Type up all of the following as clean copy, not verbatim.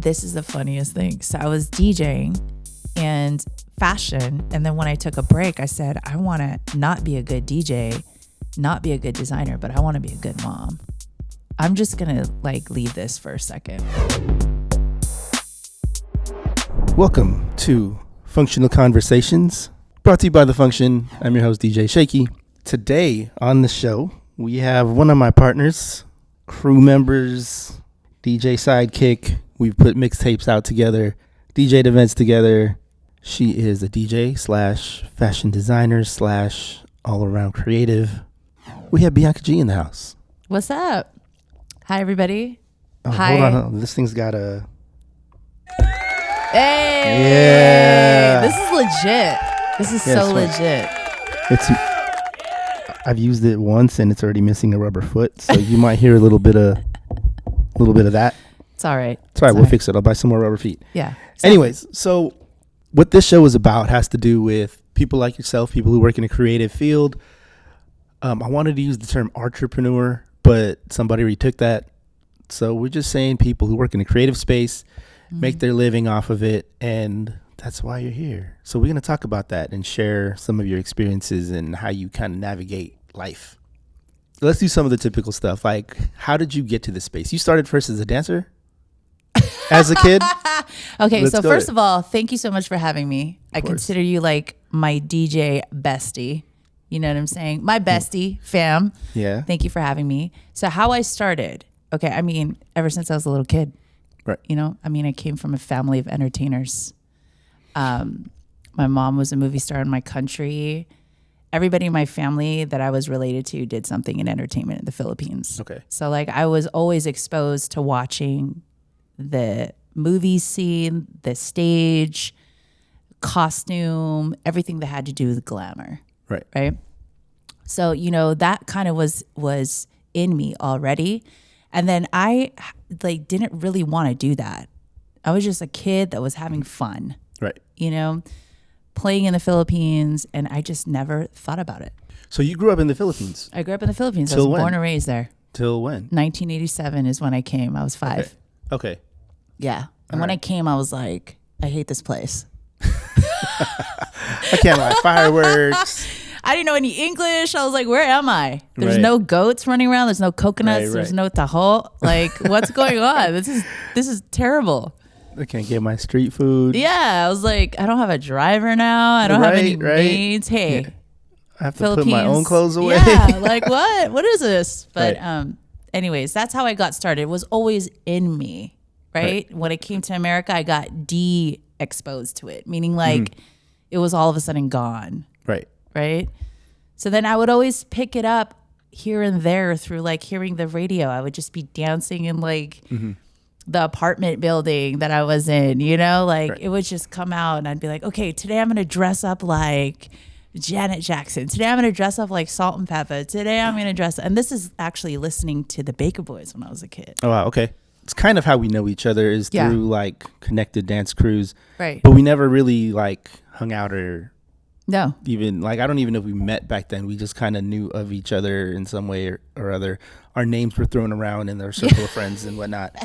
this is the funniest thing. So I was DJing and fashion. And then when I took a break, I said, I want to not be a good DJ, not be a good designer, but I want to be a good mom. I'm just going to leave this for a second. Welcome to Functional Conversations, brought to you by The Function. I'm your host, DJ Shaky. Today on the show, we have one of my partners, crew members, DJ sidekick. We've put mixtapes out together, DJed events together. She is a DJ / fashion designer / all-around creative. We have Bianca G in the house. What's up? Hi, everybody. Oh, Hi. Hold on. This thing's got a... Hey! Yeah! This is legit. This is so legit. I've used it once and it's already missing a rubber foot, so you might hear a little bit of that. It's all right. It's all right. We'll fix it. I'll buy some more rubber feet. Yeah. Anyways, so what this show is about has to do with people like yourself, people who work in a creative field. I wanted to use the term entrepreneur, but somebody retook that. So we're just saying people who work in a creative space, make their living off of it, and that's why you're here. So we're going to talk about that and share some of your experiences and how you kind of navigate life. Let's do some of the typical stuff. Like, how did you get to this space? You started first as a dancer? As a kid? Okay, so first of all, thank you so much for having me. I consider you like my DJ bestie. You know what I'm saying? My bestie, fam. Yeah. Thank you for having me. So how I started, okay, I mean, ever since I was a little kid. Right. You know, I mean, I came from a family of entertainers. My mom was a movie star in my country. Everybody in my family that I was related to did something in entertainment in the Philippines. Okay. So I was always exposed to watching the movie scene, the stage, costume, everything that had to do with glamour. Right. Right. So, that kind of was in me already. And then I didn't really want to do that. I was just a kid that was having fun. Right. Playing in the Philippines, and I just never thought about it. So you grew up in the Philippines? I grew up in the Philippines. Till I was when? born and raised there. Till when? 1987 is when I came. I was 5. Okay. Yeah. And when I came, I was like, I hate this place. I can't lie. Fireworks. I didn't know any English. I was like, where am I? There's Right. no goats running around. There's no coconuts. Right. There's no taho. What's going on? This is terrible. I can't get my street food. Yeah. I was like, I don't have a driver now. I don't have any maids. Hey. Yeah. I have to Philippines. put my own clothes away. Yeah, what? What is this? But Right. anyways, that's how I got started. It was always in me, right? When it came to America, I got de-exposed to it, meaning it was all of a sudden gone, Right. So then I would always pick it up here and there through hearing the radio. I would just be dancing in the apartment building that I was in, it would just come out and I'd be like, okay, today I'm going to dress up like Janet Jackson. Today I'm going to dress up like Salt and Pepper. Today I'm going to dress up. And this is actually listening to the Baker Boys when I was a kid. Oh, wow. Okay. It's kind of how we know each other is Yeah. through connected dance crews. Right. But we never really hung out or No. even I don't even know if we met back then. We just kind of knew of each other in some way or other. Our names were thrown around in their circle of friends and whatnot.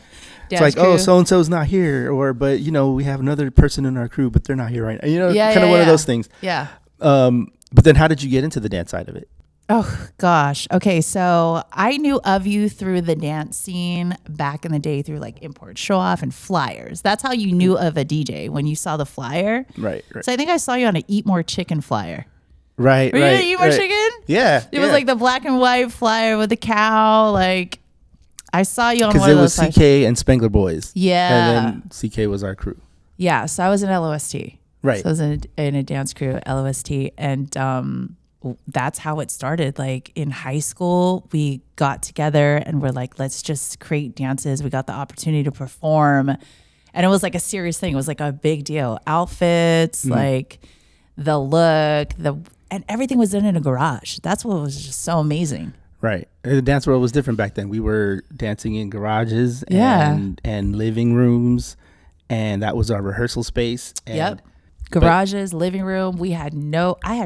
It's like, crew. oh, so-and-so's not here. But we have another person in our crew, but they're not here right now. Kind of one of those things. Yeah. But then how did you get into the dance side of it? Oh, gosh. Okay, so I knew of you through the dance scene back in the day through Import Show Off and flyers. That's how you knew of a DJ, when you saw the flyer. Right. So I think I saw you on an Eat More Chicken flyer. Right. Were you at Eat More Chicken? Yeah. It was the black and white flyer with the cow. I saw you on one of those. Because it was CK and Spangler Boys. Yeah. And then CK was our crew. Yeah, so I was in LOST. Right. So I was in a dance crew, LOST, and that's how it started. In high school, we got together and we're like, let's just create dances. We got the opportunity to perform, and it was a serious thing. It was a big deal. Outfits, the look, and everything was done in a garage. That's what was just so amazing. Right. The dance world was different back then. We were dancing in garages Yeah. and living rooms, and that was our rehearsal space. And Yep. Garages, living room. I had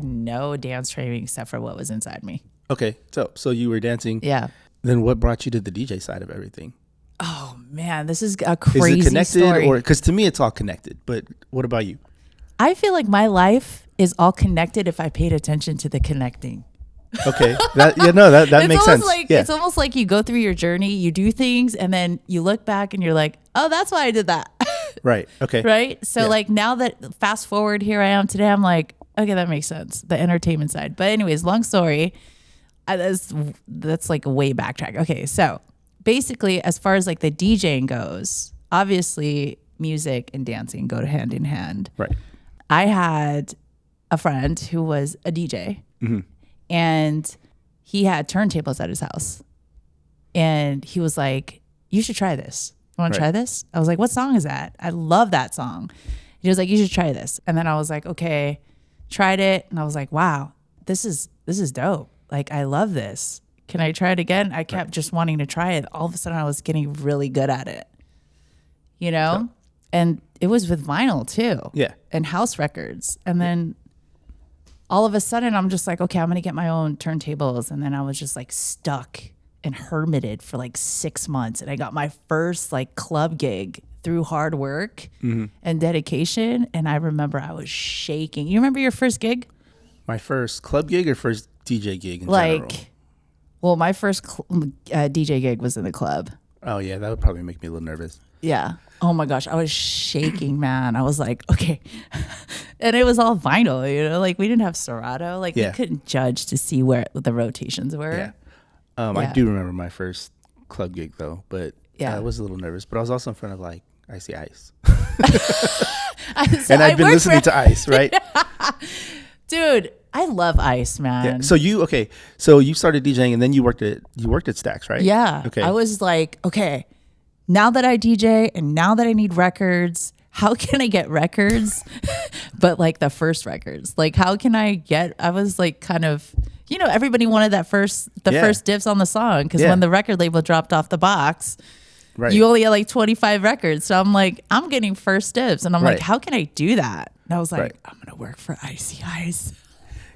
no dance training except for what was inside me. Okay. So you were dancing. Yeah. Then what brought you to the DJ side of everything? Oh man, this is a Is crazy it connected story. or because to me it's all connected? But what about you? I feel like my life is all connected if I paid attention to the connecting. Okay, that makes sense. It's almost like you go through your journey, you do things, and then you look back and you're like, oh, that's why I did that. Right. Okay. Right. So like now that fast forward here I am today, I'm like, okay, that makes sense. The entertainment side. But anyways, long story. That's like a way backtrack. Okay. So basically, as far as like the DJing goes, obviously music and dancing go hand in hand. Right. I had a friend who was a DJ and he had turntables at his house. And he was like, you should try this. You want to try this? I was like, what song is that? I love that song. He was like, you should try this. And then I was like, okay, tried it. And I was like, wow, this is dope. Like, I love this. Can I try it again? I kept just wanting to try it. All of a sudden I was getting really good at it, you know? And it was with vinyl too. Yeah. And house records. And then all of a sudden I'm just like, okay, I'm going to get my own turntables. And then I was just like stuck and hermited for like 6 months. And I got my first like club gig through hard work and dedication. And I remember I was shaking. You remember your first gig? My first club gig or first DJ gig in like, general? Well, my first DJ gig was in the club. Oh yeah, that would probably make me a little nervous. Yeah. Oh my gosh, I was shaking, man. I was like, okay. And it was all vinyl, you know, like we didn't have Serato. Like we couldn't judge to see where the rotations were. Yeah. I do remember my first club gig though, but I was a little nervous. But I was also in front of like Icy Ice. And I've been listening to Ice, right? Dude, I love Ice, man. Yeah. So you started DJing and then you worked at Stax, right? Yeah. Okay. I was like, okay, now that I DJ and now that I need records, how can I get records? But like the first records, like how can I was like kind of, you know, everybody wanted first dibs on the song. Cause when the record label dropped off the box, you only had like 25 records. So I'm like, I'm getting first dibs. And I'm like, how can I do that? And I was like, I'm going to work for Icy Ice.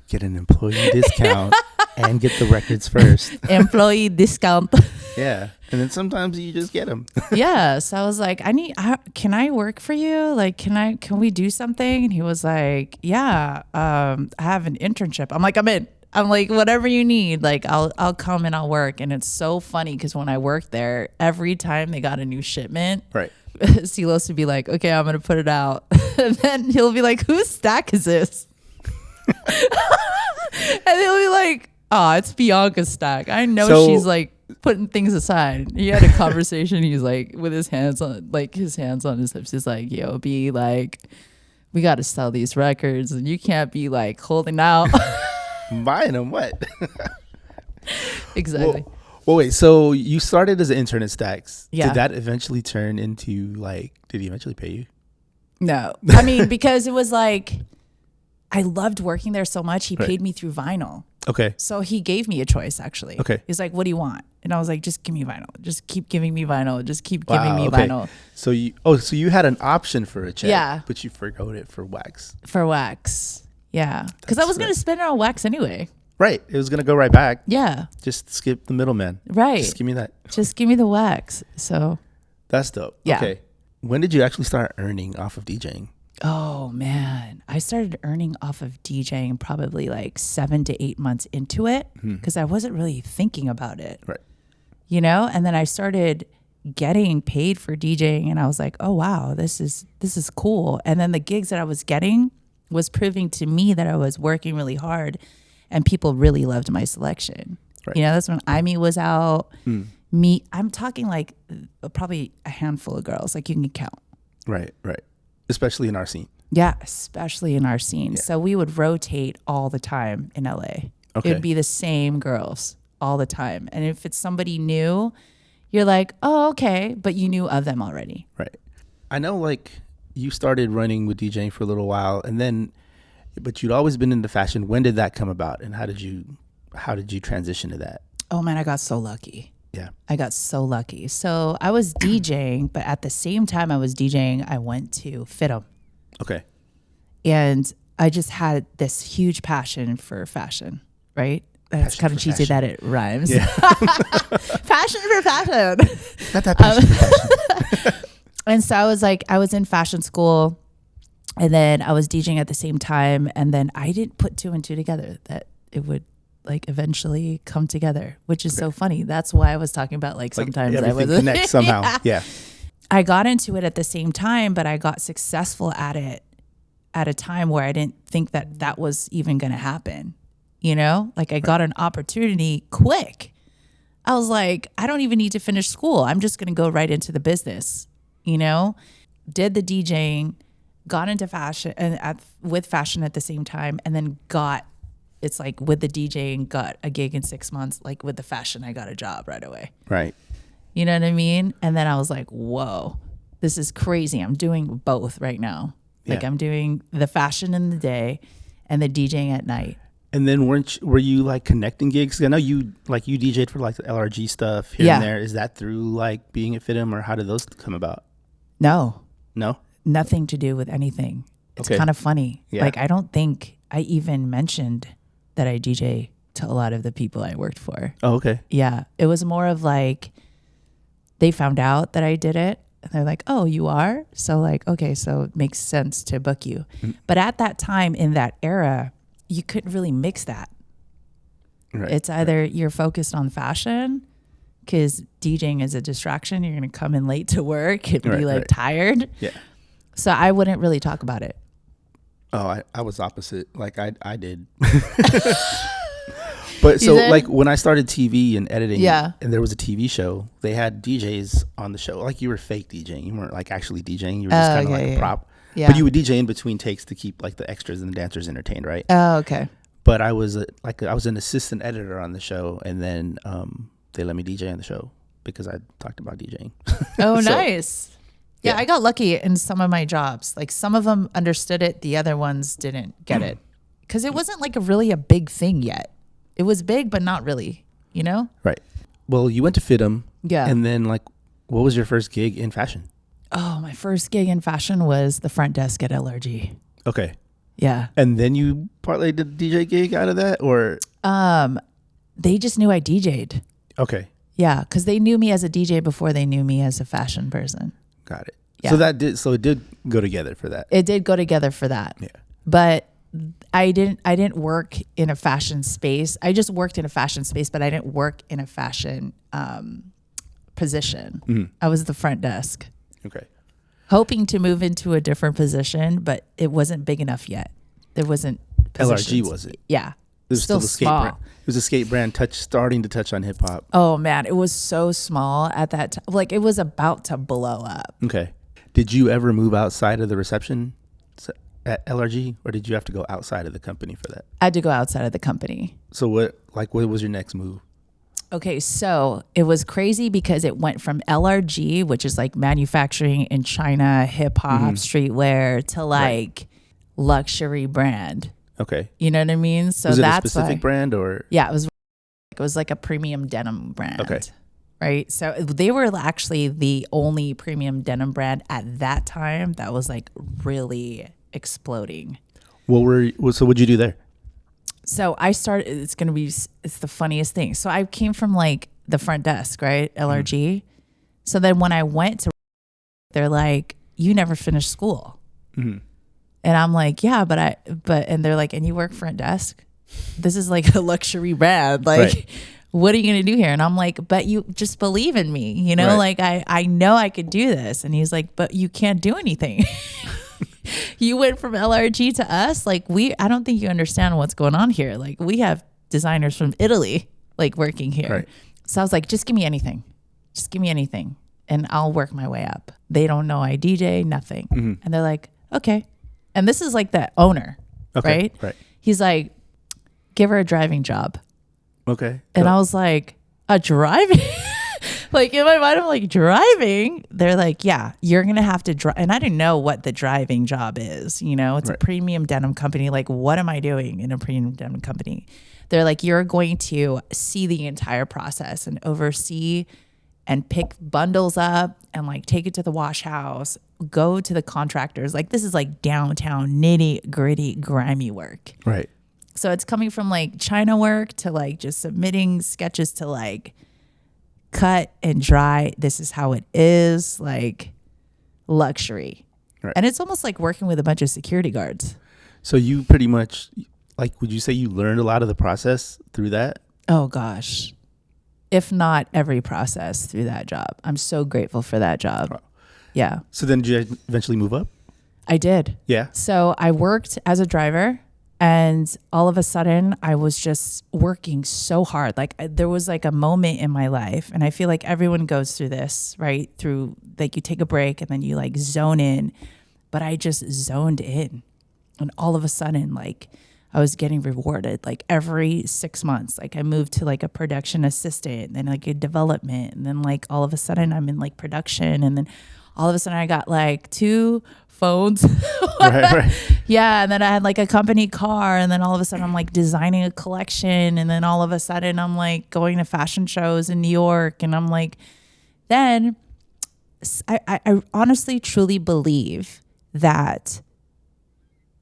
Get an employee discount and get the records first. Employee discount. Yeah. And then sometimes you just get them. Yeah. So I was like, can I work for you? Like, can we do something? And he was like, yeah, I have an internship. I'm like, I'm in. I'm like, whatever you need, like I'll come and I'll work. And it's so funny because when I worked there, every time they got a new shipment, Silos would be like, okay, I'm going to put it out. And then he'll be like, whose stack is this? And he'll be like, oh, it's Bianca's stack. I know she's like putting things aside. He had a conversation. He's like with his hands on his hips. He's like, yo, B, like, we got to sell these records and you can't be like holding out. Buying them what? Exactly. Well, wait. So you started as an intern at Stax. Yeah. Did that eventually turn into like? Did he eventually pay you? No. I mean, because it was like, I loved working there so much. He paid me through vinyl. Okay. So he gave me a choice actually. Okay. He's like, what do you want? And I was like, just give me vinyl. Just keep giving me vinyl. Just keep giving me vinyl. So you had an option for a check. Yeah. But you forgot it for wax. For wax. Yeah. Because I was going to spend it on wax anyway. Right. It was going to go right back. Yeah. Just skip the middleman. Right. Just give me that. Just give me the wax. So. That's dope. Yeah. Okay. When did you actually start earning off of DJing? Oh, man. I started earning off of DJing probably like 7 to 8 months into it because I wasn't really thinking about it. Right. You know? And then I started getting paid for DJing and I was like, oh, wow, this is cool. And then the gigs that I was getting was proving to me that I was working really hard and people really loved my selection. Right. You know, that's when IME was out. I'm talking like probably a handful of girls, like you can count. Right. Especially in our scene. Yeah, especially in our scene. Yeah. So we would rotate all the time in LA. Okay. It would be the same girls all the time. And if it's somebody new, you're like, oh, okay. But you knew of them already. Right. I know like you started running with DJing for a little while but you'd always been into fashion. When did that come about? And how did you transition to that? Oh man, I got so lucky. Yeah. I got so lucky. So I was DJing, but at the same time I was DJing, I went to FIT'em. Okay. And I just had this huge passion for fashion, right? That's kind of cheesy that it rhymes. Yeah. Passion for fashion. Not that passion for fashion. And so I was in fashion school, and then I was DJing at the same time. And then I didn't put two and two together that it would like eventually come together, which is so funny. That's why I was talking about like sometimes I was connect somehow. Yeah. I got into it at the same time, but I got successful at it at a time where I didn't think that was even going to happen. You know, like I got an opportunity quick. I was like, I don't even need to finish school. I'm just going to go right into the business, you know, did the DJing, got into fashion and with fashion at the same time. And then it's like with the DJing, got a gig in 6 months. Like with the fashion, I got a job right away. Right. You know what I mean? And then I was like, whoa, this is crazy. I'm doing both right now. Like I'm doing the fashion in the day and the DJing at night. And then were you like connecting gigs? I know you DJ'd for like the LRG stuff here and there. Is that through like being at FITM, or how did those come about? No, nothing to do with anything. It's kind of funny. Yeah. Like I don't think I even mentioned that I DJ to a lot of the people I worked for. Oh, okay. Yeah, it was more of like they found out that I did it. And they're like, oh, you are? So like, okay, so it makes sense to book you. Mm-hmm. But at that time in that era, you couldn't really mix that. Right, it's either you're focused on fashion because DJing is a distraction. You're going to come in late to work and be like tired. Yeah. So I wouldn't really talk about it. Oh, I was opposite. Like I did. But so like when I started TV and editing and there was a TV show, they had DJs on the show. Like you were fake DJing. You weren't like actually DJing. You were just kind of like a prop. Yeah. But you would DJ in between takes to keep like the extras and the dancers entertained, right? Oh, okay. But I was an assistant editor on the show, and then they let me DJ on the show because I talked about DJing. Oh, so, nice. Yeah, I got lucky in some of my jobs. Like some of them understood it, the other ones didn't get it because it wasn't like really a big thing yet. It was big, but not really, you know? Right. Well, you went to FITM. Yeah. And then like, what was your first gig in fashion? Oh, my first gig in fashion was the front desk at LRG. Okay. Yeah. And then you partly did a DJ gig out of that, or? They just knew I DJ'd. Okay. Yeah, because they knew me as a DJ before they knew me as a fashion person. Got it. Yeah. So it did go together for that. It did go together for that. Yeah. But I didn't work in a fashion space. I just worked in a fashion space, but I didn't work in a fashion position. Mm-hmm. I was the front desk. Okay. Hoping to move into a different position, but it wasn't big enough yet. There wasn't positions. LRG, was it? Yeah. It was still small. Brand. It was a skate brand starting to touch on hip hop. Oh man, it was so small at that time. Like it was about to blow up. Okay. Did you ever move outside of the reception at LRG, or did you have to go outside of the company for that? I had to go outside of the company. So what was your next move? Okay, so it was crazy because it went from LRG, which is like manufacturing in China, hip hop, streetwear, to like luxury brand. Okay. You know what I mean? So was it that's a specific brand, or? Yeah, it was like a premium denim brand. Okay. Right. So they were actually the only premium denim brand at that time that was like really exploding. So what'd you do there? So I started, it's the funniest thing. So I came from like the front desk, right? LRG. So then when I went to, they're like, you never finished school. Mm-hmm. And I'm like, yeah, and they're like, and you work front desk? This is like a luxury brand. Like, what are you going to do here? And I'm like, but you just believe in me, you know, like I know I could do this. And he's like, but you can't do anything. You went from LRG to us. Like I don't think you understand what's going on here. Like we have designers from Italy, like working here. Right. So I was like, just give me anything. Just give me anything and I'll work my way up. They don't know I DJ, nothing. Mm-hmm. And they're like, okay. And this is like the owner, right? Right. He's like, give her a driving job. Okay. And I was like, a driving? Like in my mind, I'm like, driving? They're like, yeah, you're going to have to drive. And I didn't know what the driving job is. You know, it's a premium denim company. Like, what am I doing in a premium denim company? They're like, you're going to see the entire process and oversee and pick bundles up and like take it to the wash house, go to the contractors. Like this is like downtown nitty gritty, grimy work. Right. So it's coming from like China work to like just submitting sketches to like cut and dry. This is how it is, like luxury. Right. And it's almost like working with a bunch of security guards. So you pretty much, like, would you say you learned a lot of the process through that? Oh gosh. If not every process through that job. I'm so grateful for that job. Wow. Yeah. So then did you eventually move up? I did. Yeah. So I worked as a driver, and all of a sudden I was just working so hard. Like there was like a moment in my life, and I feel like everyone goes through this, right? Through like you take a break and then you like zone in, but I just zoned in, and all of a sudden like I was getting rewarded like every 6 months. Like I moved to like a production assistant, and then like a development, and then like all of a sudden I'm in like production, and then all of a sudden I got like 2 phones. Right. Yeah. And then I had like a company car, and then all of a sudden I'm like designing a collection. And then all of a sudden I'm like going to fashion shows in New York. And I'm like, then I honestly truly believe that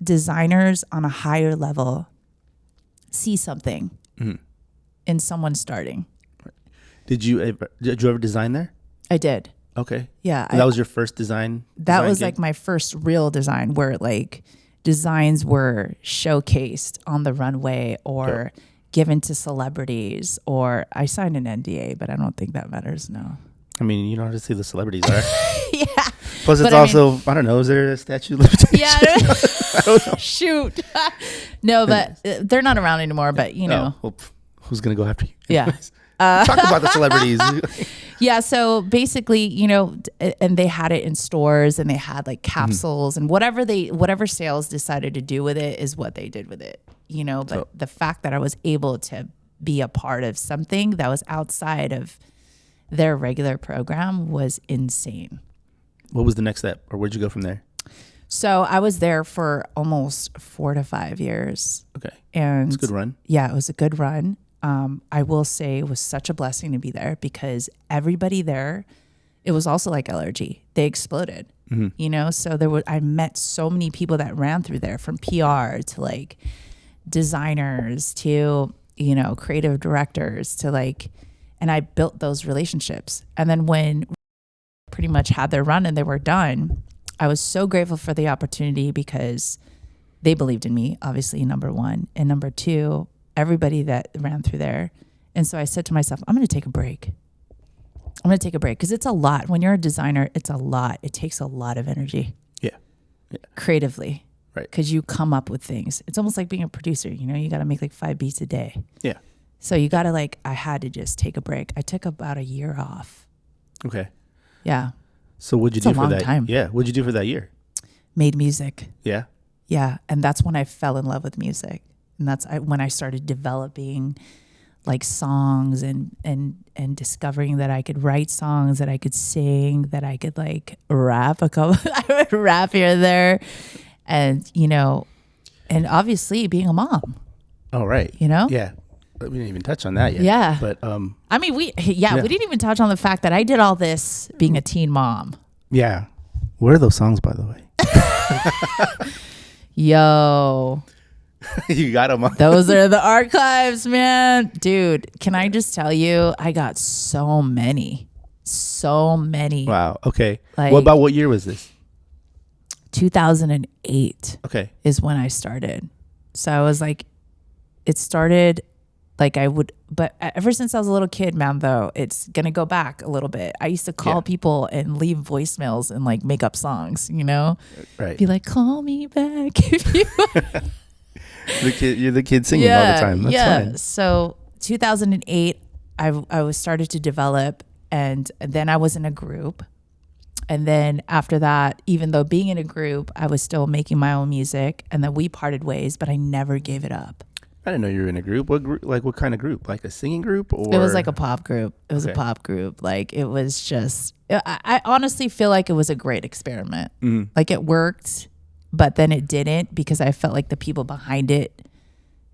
designers on a higher level see something in someone starting. Did you ever design there? I did. Okay. Yeah. And that was your first design? That was gig? like my first real design, where like designs were showcased on the runway or given to celebrities, or I signed an NDA, but I don't think that matters. No. I mean, you don't have to see the celebrities, are Yeah. Plus, it's also, I don't know, is there a statute of limitations? Yeah. I don't know. Shoot. No, but they're not around anymore, but you know. Well, who's going to go after you? Yeah. Anyways, talk about the celebrities. Yeah. So basically, you know, and they had it in stores, and they had like capsules and whatever sales decided to do with it is what they did with it, you know, but the fact that I was able to be a part of something that was outside of their regular program was insane. What was the next step, or where'd you go from there? So I was there for almost 4 to 5 years. Okay. And it's a good run. Yeah, it was a good run. I will say it was such a blessing to be there, because everybody there, it was also like LRG. They exploded, you know? So I met so many people that ran through there, from PR to like designers to, you know, creative directors to like, and I built those relationships. And then when pretty much had their run and they were done, I was so grateful for the opportunity, because they believed in me, obviously, number one. And number two, everybody that ran through there. And so I said to myself, I'm going to take a break. I'm going to take a break, because it's a lot. When you're a designer, it's a lot. It takes a lot of energy. Yeah. Creatively. Right. Because you come up with things. It's almost like being a producer. You know, you got to make like 5 beats a day. Yeah. So you got to like, I had to just take a break. I took about a year off. Okay. Yeah. So what'd you do for that? Time. Yeah. What'd you do for that year? Made music. Yeah. Yeah. And that's when I fell in love with music. And that's when I started developing like songs and discovering that I could write songs, that I could sing, that I could like rap I would rap here and there. And, you know, and obviously being a mom. Oh, right. You know? Yeah. We didn't even touch on that yet. Yeah. But I mean, we didn't even touch on the fact that I did all this being a teen mom. Yeah. Where are those songs, by the way? Yo. You got them. Those are the archives, man. Dude, can I just tell you, I got so many. Wow. Okay. Like, what year was this? 2008 Okay. is when I started. So I was like, it started like but ever since I was a little kid, man, though, it's going to go back a little bit. I used to call people and leave voicemails and like make up songs, you know? Right. Be like, call me back if you You're the kid singing all the time. That's fine. So 2008, I was started to develop, and then I was in a group. And then after that, even though being in a group, I was still making my own music, and then we parted ways, but I never gave it up. I didn't know you were in a group. What group? Like what kind of group? Like a singing group, or it was like a pop group. It was a pop group. Like it was just. I honestly feel like it was a great experiment. Mm-hmm. Like it worked, but then it didn't, because I felt like the people behind it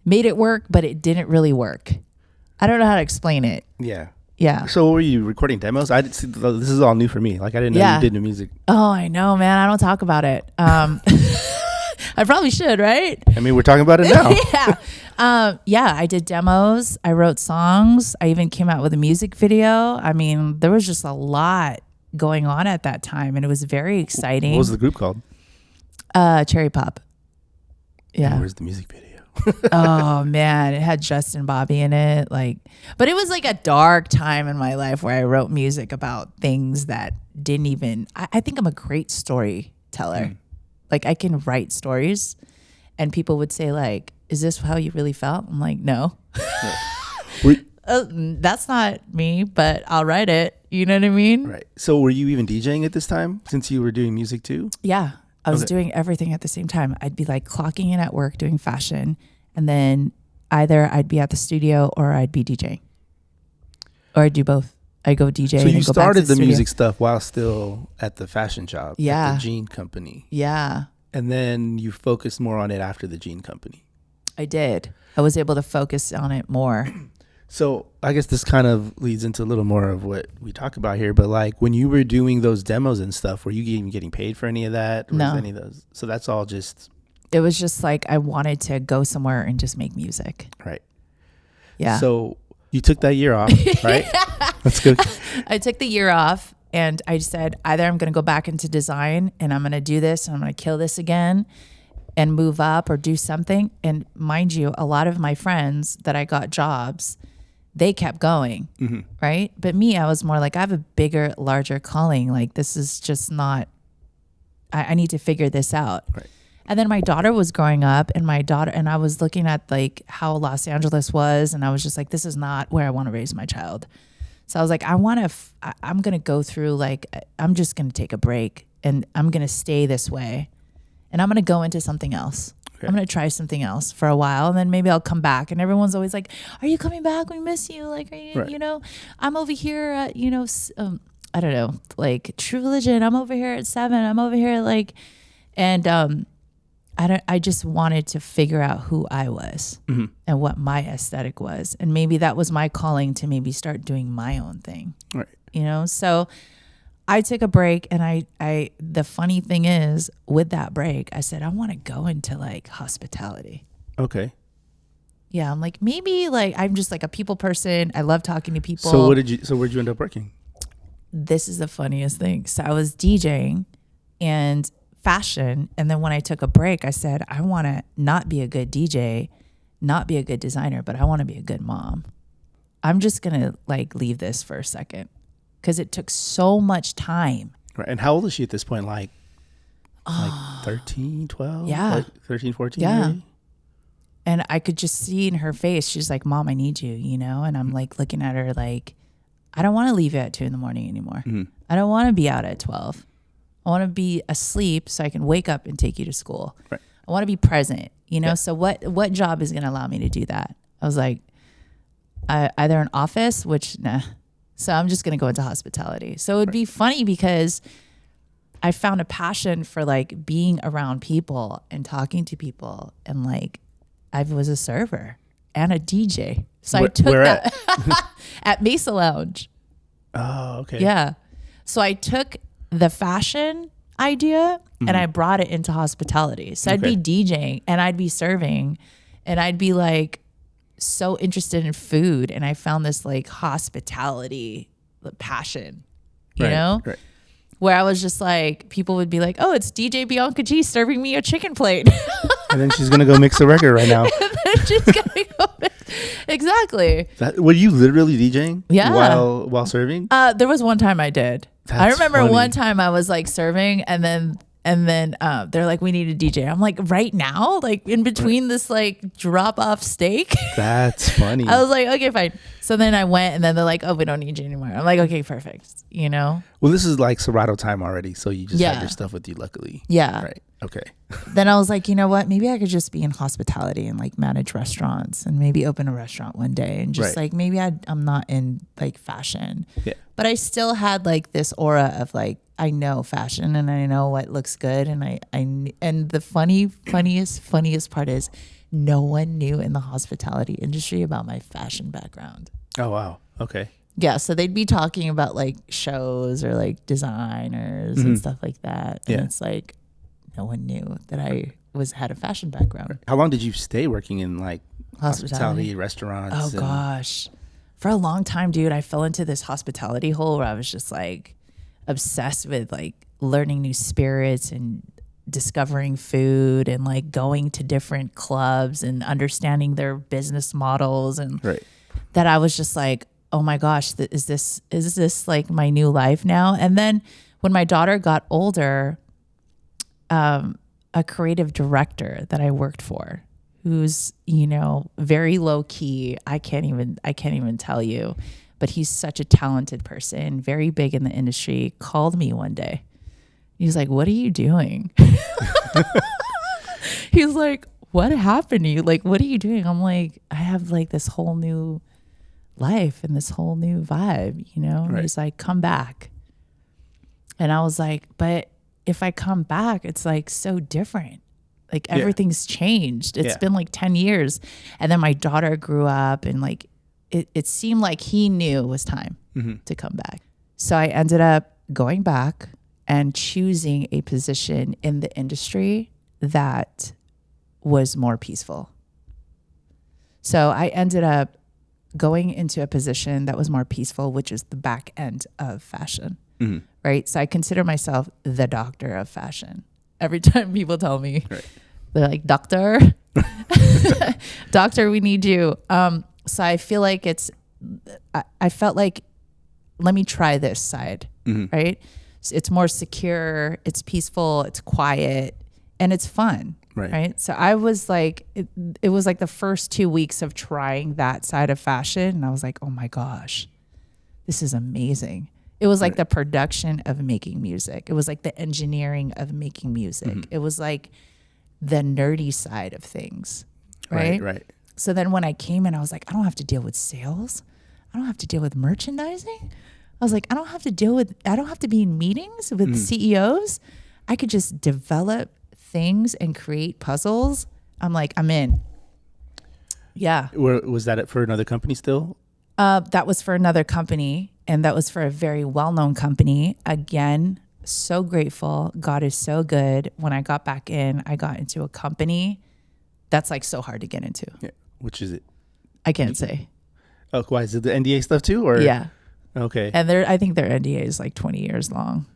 made it work, but it didn't really work. I don't know how to explain it. Yeah. Yeah. So were you recording demos? I didn't see. This is all new for me. Like I didn't know you did new music. Oh, I know, man. I don't talk about it. I I probably should, right? I mean, we're talking about it now. Yeah. I did demos. I wrote songs. I even came out with a music video. I mean, there was just a lot going on at that time, and it was very exciting. What was the group called? Cherry Pop. Yeah. And where's the music video? Oh man, it had Justin Bobby in it. But it was like a dark time in my life where I wrote music about things that didn't even. I think I'm a great storyteller. Like I can write stories, and people would say like, "Is this how you really felt?" I'm like, "No, that's not me, but I'll write it." You know what I mean? Right. So were you even DJing at this time since you were doing music too? Yeah. I was doing everything at the same time. I'd be like clocking in at work doing fashion, and then either I'd be at the studio or I'd be DJing, or I'd do both. I go DJ. So you and go started back to the studio. music stuff while still at the fashion job, at the jean company. Yeah, and then you focused more on it after the jean company. I did. I was able to focus on it more. So I guess this kind of leads into a little more of what we talk about here. But like when you were doing those demos and stuff, were you even getting paid for any of that? Or No. was any of those? So that's all just. It was just like I wanted to go somewhere and just make music. Right. Yeah. So you took that year off, right? That's good. I took the year off, and I said either I'm going to go back into design and I'm going to do this and I'm going to kill this again and move up or do something. And mind you, a lot of my friends that I got jobs, they kept going, right? But me, I was more like, I have a bigger, larger calling. Like this is just not, I need to figure this out. Right. And then my daughter was growing up, and I was looking at like how Los Angeles was, and I was just like, this is not where I want to raise my child. So I was like, I'm going to go through, like, I'm just going to take a break, and I'm going to stay this way, and I'm going to go into something else. Okay. I'm going to try something else for a while, and then maybe I'll come back. And everyone's always like, are you coming back? We miss you. Like, are you, right. you know, I'm over here at, I don't know, like True Religion. I'm over here at 7. I'm over here like, and, I just wanted to figure out who I was and what my aesthetic was. And maybe that was my calling to maybe start doing my own thing. Right. So I took a break, and I the funny thing is with that break, I said, I want to go into like hospitality. Okay. Yeah. I'm like, maybe like, I'm just like a people person. I love talking to people. So where'd you end up working? This is the funniest thing. So I was DJing and fashion, and then when I took a break, I said, I want to not be a good DJ, not be a good designer, but I want to be a good mom. I'm just gonna like leave this for a second because it took so much time. Right. And how old is she at this point? Like 13, 12? Yeah. Like 13, 14? Yeah. Maybe? And I could just see in her face, she's like, Mom, I need you, And I'm like looking at her like, I don't want to leave you at 2 a.m. anymore. I don't want to be out at 12. I want to be asleep so I can wake up and take you to school. Right. I want to be present, Yeah. So what job is going to allow me to do that? I was like, either an office, which nah. So I'm just going to go into hospitality. So it would be funny because I found a passion for like being around people and talking to people, and like I was a server and a DJ. So I took where that at Mesa Lounge. Oh, okay. Yeah. So I took the fashion idea and I brought it into hospitality. So I'd be DJing and I'd be serving, and I'd be like so interested in food, and I found this like hospitality passion, you know? Right. Where I was just like, people would be like, oh, it's DJ Bianca G serving me a chicken plate. And then she's going to go mix a record right now. She's gonna go exactly. Were you literally DJing? Yeah. While serving? There was one time I did. That's I remember funny. one time I was like serving, and then they're like, we need a DJ. I'm like, right now? Like in between this like drop off steak? That's funny. I was like, okay, fine. So then I went, and then they're like, oh, we don't need you anymore. I'm like, okay, perfect. Well, this is like Serato time already, so you just had your stuff with you, luckily. Yeah. Right. Okay. Then I was like, you know what? Maybe I could just be in hospitality and like manage restaurants, and maybe open a restaurant one day, and just like maybe I'm not in like fashion. Yeah. But I still had like this aura of like, I know fashion and I know what looks good, and and the funniest part is no one knew in the hospitality industry about my fashion background. Oh wow. Okay. Yeah, so they'd be talking about like shows or like designers and stuff like that. And it's like, no one knew that I had a fashion background. How long did you stay working in like hospitality restaurants? Oh gosh, for a long time, dude. I fell into this hospitality hole where I was just like obsessed with like learning new spirits and discovering food and like going to different clubs and understanding their business models, and that I was just like, oh my gosh, is this like my new life now? And then when my daughter got older, a creative director that I worked for, who's, very low key, I can't even tell you, but he's such a talented person, very big in the industry, called me one day. He's like, what are you doing? He's like, what happened to you? Like, what are you doing? I'm like, I have like this whole new life and this whole new vibe, And he's like, come back. And I was like, but if I come back, it's like so different. Like everything's changed. It's been like 10 years. And then my daughter grew up, and like it seemed like he knew it was time to come back. So I ended up going back and choosing a position in the industry that was more peaceful. So I ended up going into a position that was more peaceful, which is the back end of fashion, right? So I consider myself the doctor of fashion. Every time people tell me, they're like, doctor, doctor, we need you. So I feel like I felt like, let me try this side, right? So it's more secure, it's peaceful, it's quiet, and it's fun. Right. So I was like, it was like the first 2 weeks of trying that side of fashion. And I was like, oh my gosh, this is amazing. It was like the production of making music. It was like the engineering of making music. It was like the nerdy side of things. Right. So then when I came in, I was like, I don't have to deal with sales. I don't have to deal with merchandising. I was like, I don't have to be in meetings with CEOs. I could just develop things and create puzzles. I'm like, I'm in. Yeah. Was that it for another company still? That was for another company, and that was for a very well-known company. Again, so grateful. God is so good. When I got back in, I got into a company that's like so hard to get into. Yeah. Which is it? I can't say. Oh, why? Is it the NDA stuff too? Or yeah. Okay. And I think their NDA is like 20 years long.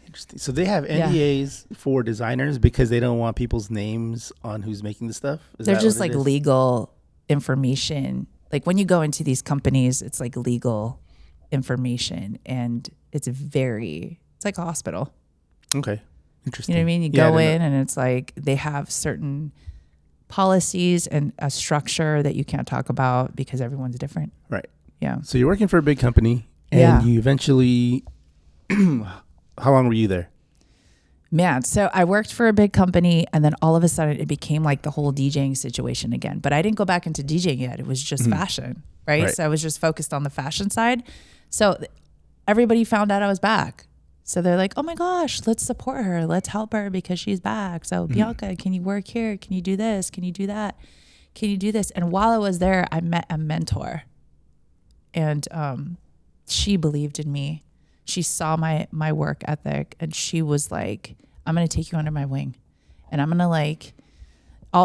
Interesting. So they have NDAs for designers because they don't want people's names on who's making the stuff? They're just like legal information. Like when you go into these companies, it's like legal information, and it's like a hospital. Okay. Interesting. You know what I mean? You go in and it's like they have certain policies and a structure that you can't talk about because everyone's different. Right. Yeah. So you're working for a big company, and you eventually... How long were you there? Man, so I worked for a big company, and then all of a sudden it became like the whole DJing situation again. But I didn't go back into DJing yet. It was just fashion, right? So I was just focused on the fashion side. So everybody found out I was back. So they're like, oh my gosh, let's support her. Let's help her because she's back. So Bianca, can you work here? Can you do this? Can you do that? Can you do this? And while I was there, I met a mentor, and she believed in me. She saw my work ethic, and she was like, I'm going to take you under my wing, and I'm going to like,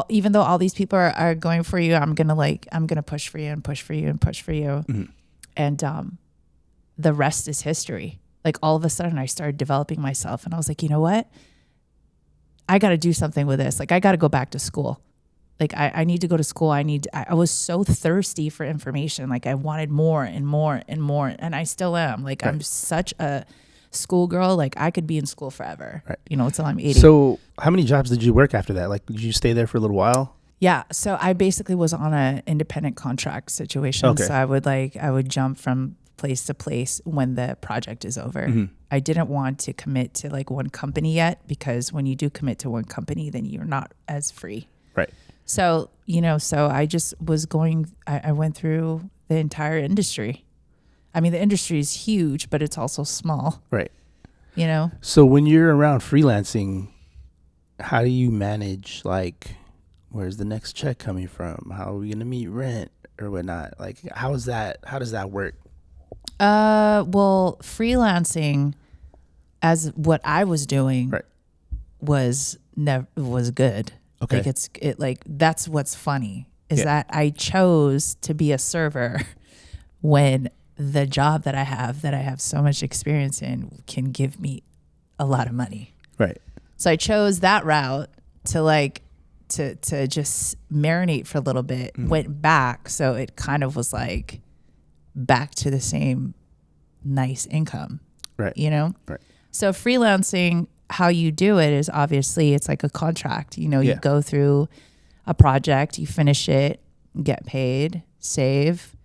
even though all these people are going for you, I'm going to push for you and push for you and push for you. And the rest is history. Like all of a sudden I started developing myself, and I was like, you know what? I got to do something with this. Like I got to go back to school. Like I need to go to school. I was so thirsty for information. Like I wanted more and more and more. And I still am. Like I'm such a schoolgirl. Like I could be in school forever, until I'm 80. So how many jobs did you work after that? Like, did you stay there for a little while? Yeah. So I basically was on an independent contract situation. Okay. So I would jump from place to place when the project is over. I didn't want to commit to like one company yet, because when you do commit to one company, then you're not as free. Right. So, so I just was I went through the entire industry. I mean, the industry is huge, but it's also small. Right. So when you're around freelancing, how do you manage, like, where's the next check coming from? How are we going to meet rent or whatnot? Like, how does that work? Well, freelancing, as what I was doing, was good. Okay. Like that's what's funny is that I chose to be a server when the job that I have so much experience in can give me a lot of money. Right. So I chose that route to like to just marinate for a little bit, went back. So it kind of was like back to the same nice income. Right. You know? Right. So freelancing, how you do it is obviously it's like a contract. You know, you go through a project, you finish it, get paid, save,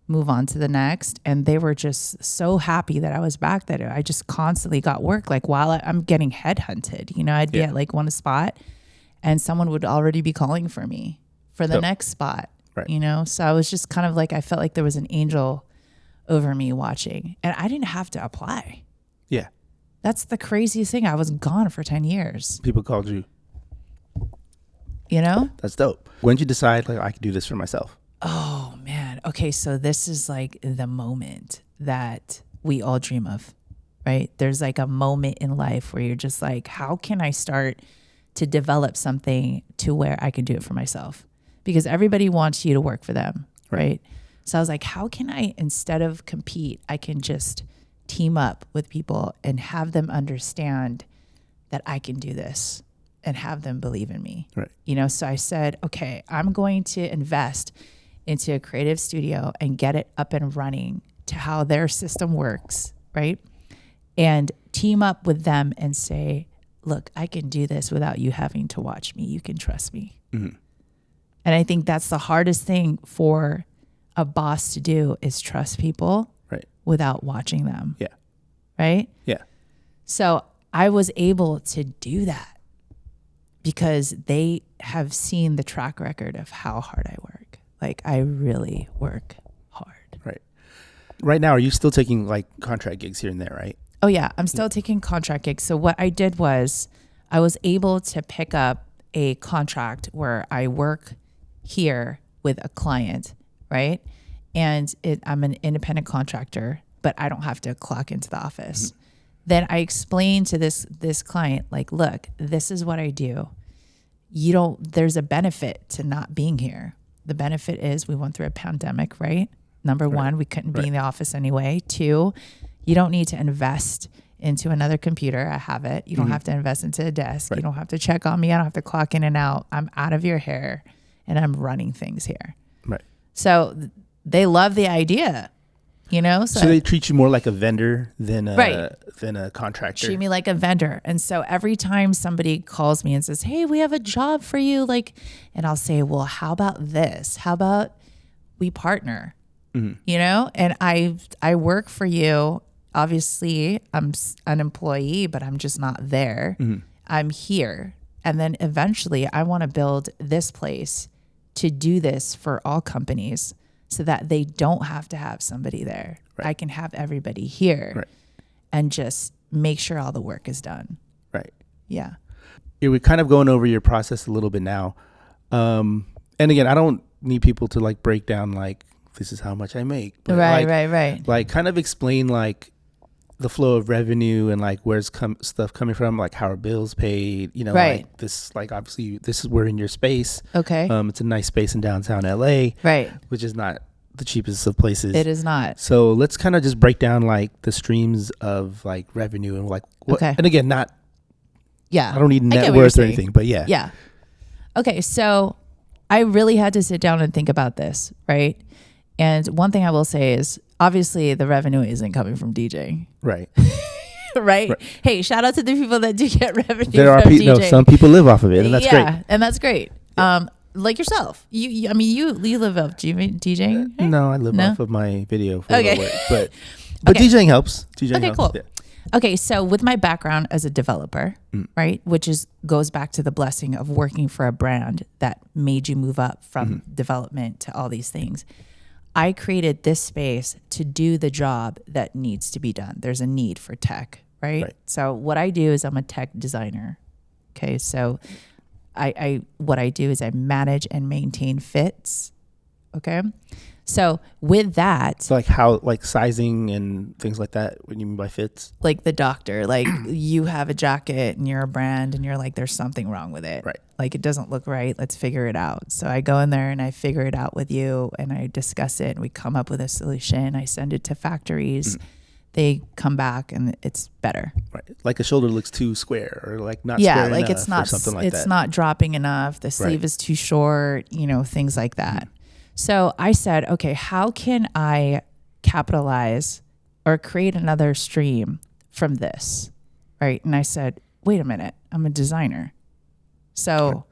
move on to the next. And they were just so happy that I was back, that I just constantly got work. Like while I'm getting headhunted, you know, I'd be at like one spot and someone would already be calling for me for the next spot, you know? So I was just kind of like, I felt like there was an angel over me watching and I didn't have to apply. Yeah. That's the craziest thing. I was gone for 10 years. People called you. You know? That's dope. When did you decide like I could do this for myself? Oh man. Okay. So this is like the moment that we all dream of, right? There's like a moment in life where you're just like, how can I start to develop something to where I can do it for myself? Because everybody wants you to work for them, right? So I was like, how can I, instead of compete, I can just team up with people and have them understand that I can do this and have them believe in me. Right. You know, so I said, okay, I'm going to invest into a creative studio and get it up and running to how their system works, right? And team up with them and say, look, I can do this without you having to watch me. You can trust me. Mm-hmm. And I think that's the hardest thing for a boss to do is trust people without watching them. Yeah. Right? Yeah. So I was able to do that because they have seen the track record of how hard I work. Like I really work hard. Right. Right now, are you still taking like contract gigs here and there, right? Oh yeah. I'm still taking contract gigs. So what I did was I was able to pick up a contract where I work here with a client, right? And I'm an independent contractor, but I don't have to clock into the office. Mm-hmm. Then I explained to this client, like, look, this is what I do. There's a benefit to not being here. The benefit is we went through a pandemic, right? Number one, we couldn't be in the office anyway. 2, you don't need to invest into another computer. I have it. You don't have to invest into a desk. You don't have to check on me. I don't have to clock in and out. I'm out of your hair and I'm running things here. Right. So they love the idea, you know? So they treat you more like a vendor than a contractor. Treat me like a vendor. And so every time somebody calls me and says, hey, we have a job for you, and I'll say, well, how about this? How about we partner? Mm-hmm. You know? And I work for you. Obviously, I'm an employee, but I'm just not there. Mm-hmm. I'm here. And then eventually I want to build this place to do this for all companies so that they don't have to have somebody there. Right. I can have everybody here and just make sure all the work is done. Right. Yeah. We're kind of going over your process a little bit now. And again, I don't need people to like break down like, this is how much I make. But right. Like kind of explain like the flow of revenue and like where's stuff coming from, like how are bills paid, you know, like this, like obviously this is, we're in your space. Okay. It's a nice space in downtown LA, right? Which is not the cheapest of places. It is not. So let's kind of just break down like the streams of like revenue and like what, and again, not, I don't need net worth or anything, but yeah. Okay. So I really had to sit down and think about this. Right. And one thing I will say is obviously the revenue isn't coming from DJing. Right. right. Hey, shout out to the people that do get revenue there are from DJing. No, some people live off of it and that's great. Yeah, and that's great. Like yourself. You live off DJing? Right? No, I live off of my video for work. But okay. DJing helps. DJing helps. Cool. Yeah. Okay, so with my background as a developer, right, which goes back to the blessing of working for a brand that made you move up from development to all these things, I created this space to do the job that needs to be done. There's a need for tech, right? So what I do is I'm a tech designer. Okay, so what I do is I manage and maintain fits. Okay, So with that, So like how, like sizing and things like that, what do you mean by fits? like the doctor, like you have a jacket and you're a brand and you're like, there's something wrong with it. Right. Like it doesn't look right. Let's figure it out. So I go in there and I figure it out with you and I discuss it and we come up with a solution. I send it to factories. They come back and it's better. Right. Like a shoulder looks too square or like not Yeah, square like enough it's not or something like it's that. not dropping enough. The sleeve is too short, things like that. So I said, okay, how can I capitalize or create another stream from this? Right. And I said, wait a minute, I'm a designer. So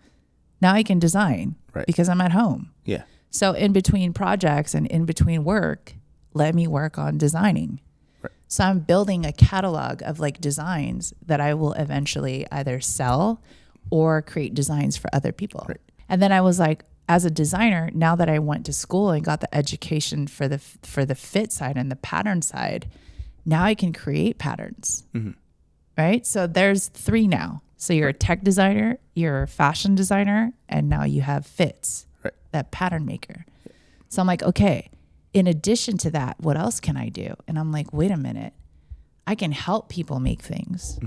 now I can design because I'm at home. Yeah. So in between projects and in between work, let me work on designing. Right. So I'm building a catalog of like designs that I will eventually either sell or create designs for other people. Right. And then I was like, as a designer, now that I went to school and got the education for the fit side and the pattern side, now I can create patterns. Right? So there's 3 now. So you're a tech designer, you're a fashion designer, and now you have fits, that pattern maker. So I'm like, okay, in addition to that, what else can I do? And I'm like, wait a minute, I can help people make things,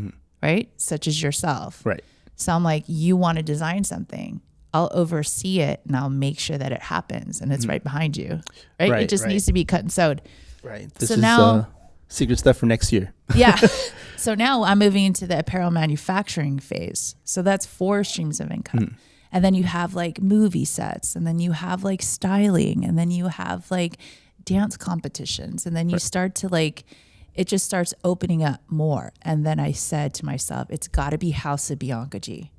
right? Such as yourself. Right. So I'm like, you want to design something, I'll oversee it and I'll make sure that it happens and it's right behind you, right? It just needs to be cut and sewed. Right. This is secret stuff for next year. Yeah. So now I'm moving into the apparel manufacturing phase. So that's 4 streams of income. And then you have like movie sets, and then you have like styling, and then you have like dance competitions, and then you start to like, it just starts opening up more. And then I said to myself, it's got to be House of Bianca G,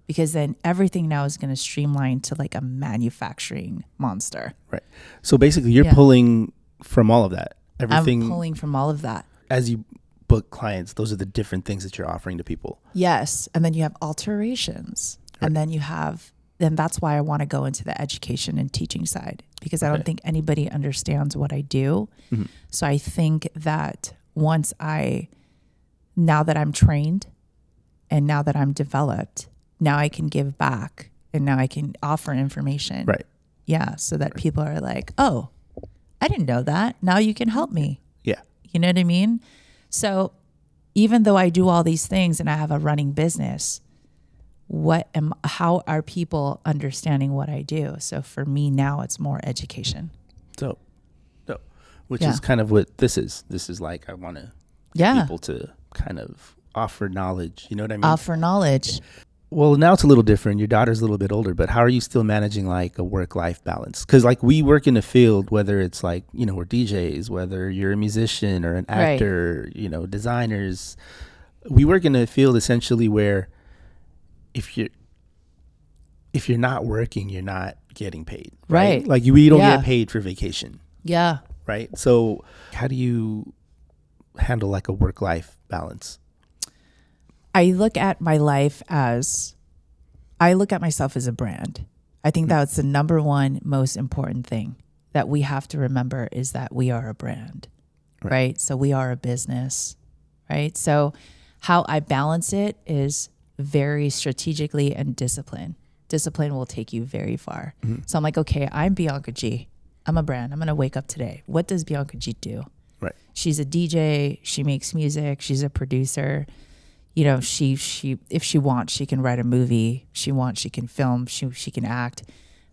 because then everything now is going to streamline to like a manufacturing monster. Right. So basically you're pulling from all of that. Everything. I'm pulling from all of that. As you book clients, those are the different things that you're offering to people. Yes. And then you have alterations. And then then that's why I want to go into the education and teaching side, because I don't think anybody understands what I do. So I think that now that I'm trained and now that I'm developed, now I can give back and now I can offer information. Right. Yeah. So that people are like, oh, I didn't know that. Now you can help me. Yeah. You know what I mean? So even though I do all these things and I have a running business, how are people understanding what I do? So for me now, it's more education. So, which is kind of what this is. This is like, I want to get people to kind of offer knowledge. You know what I mean? Offer knowledge. Well, now it's a little different. Your daughter's a little bit older, but how are you still managing like a work-life balance? Because like we work in the field, whether it's like, we're DJs, whether you're a musician or an actor, designers, we work in a field essentially where if you're not working, you're not getting paid. Right. Like we don't get paid for vacation. Yeah. Right. So how do you handle like a work-life balance? I look at myself as a brand. I think that's the number one most important thing that we have to remember, is that we are a brand, right? So we are a business, right? So how I balance it is very strategically and discipline. Discipline will take you very far. So I'm like, okay, I'm Bianca G. I'm a brand. I'm going to wake up today. What does Bianca G do? Right. She's a DJ. She makes music. She's a producer. She if she wants, she can write a movie. She wants, she can film. She can act.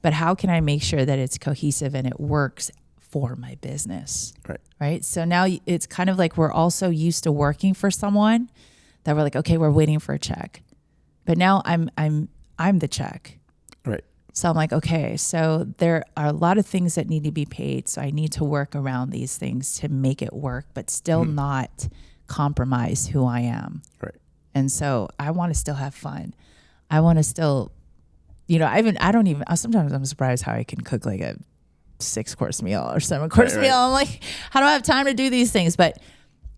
But how can I make sure that it's cohesive and it works for my business? Right. So now it's kind of like we're also used to working for someone that we're like, okay, we're waiting for a check. But now I'm the check. Right. So I'm like, okay, so there are a lot of things that need to be paid. So I need to work around these things to make it work, but still not compromise who I am. Right. And so I want to still have fun. I want to still, sometimes I'm surprised how I can cook like a 6-course meal or 7-course meal. I'm like, how do I have time to do these things? But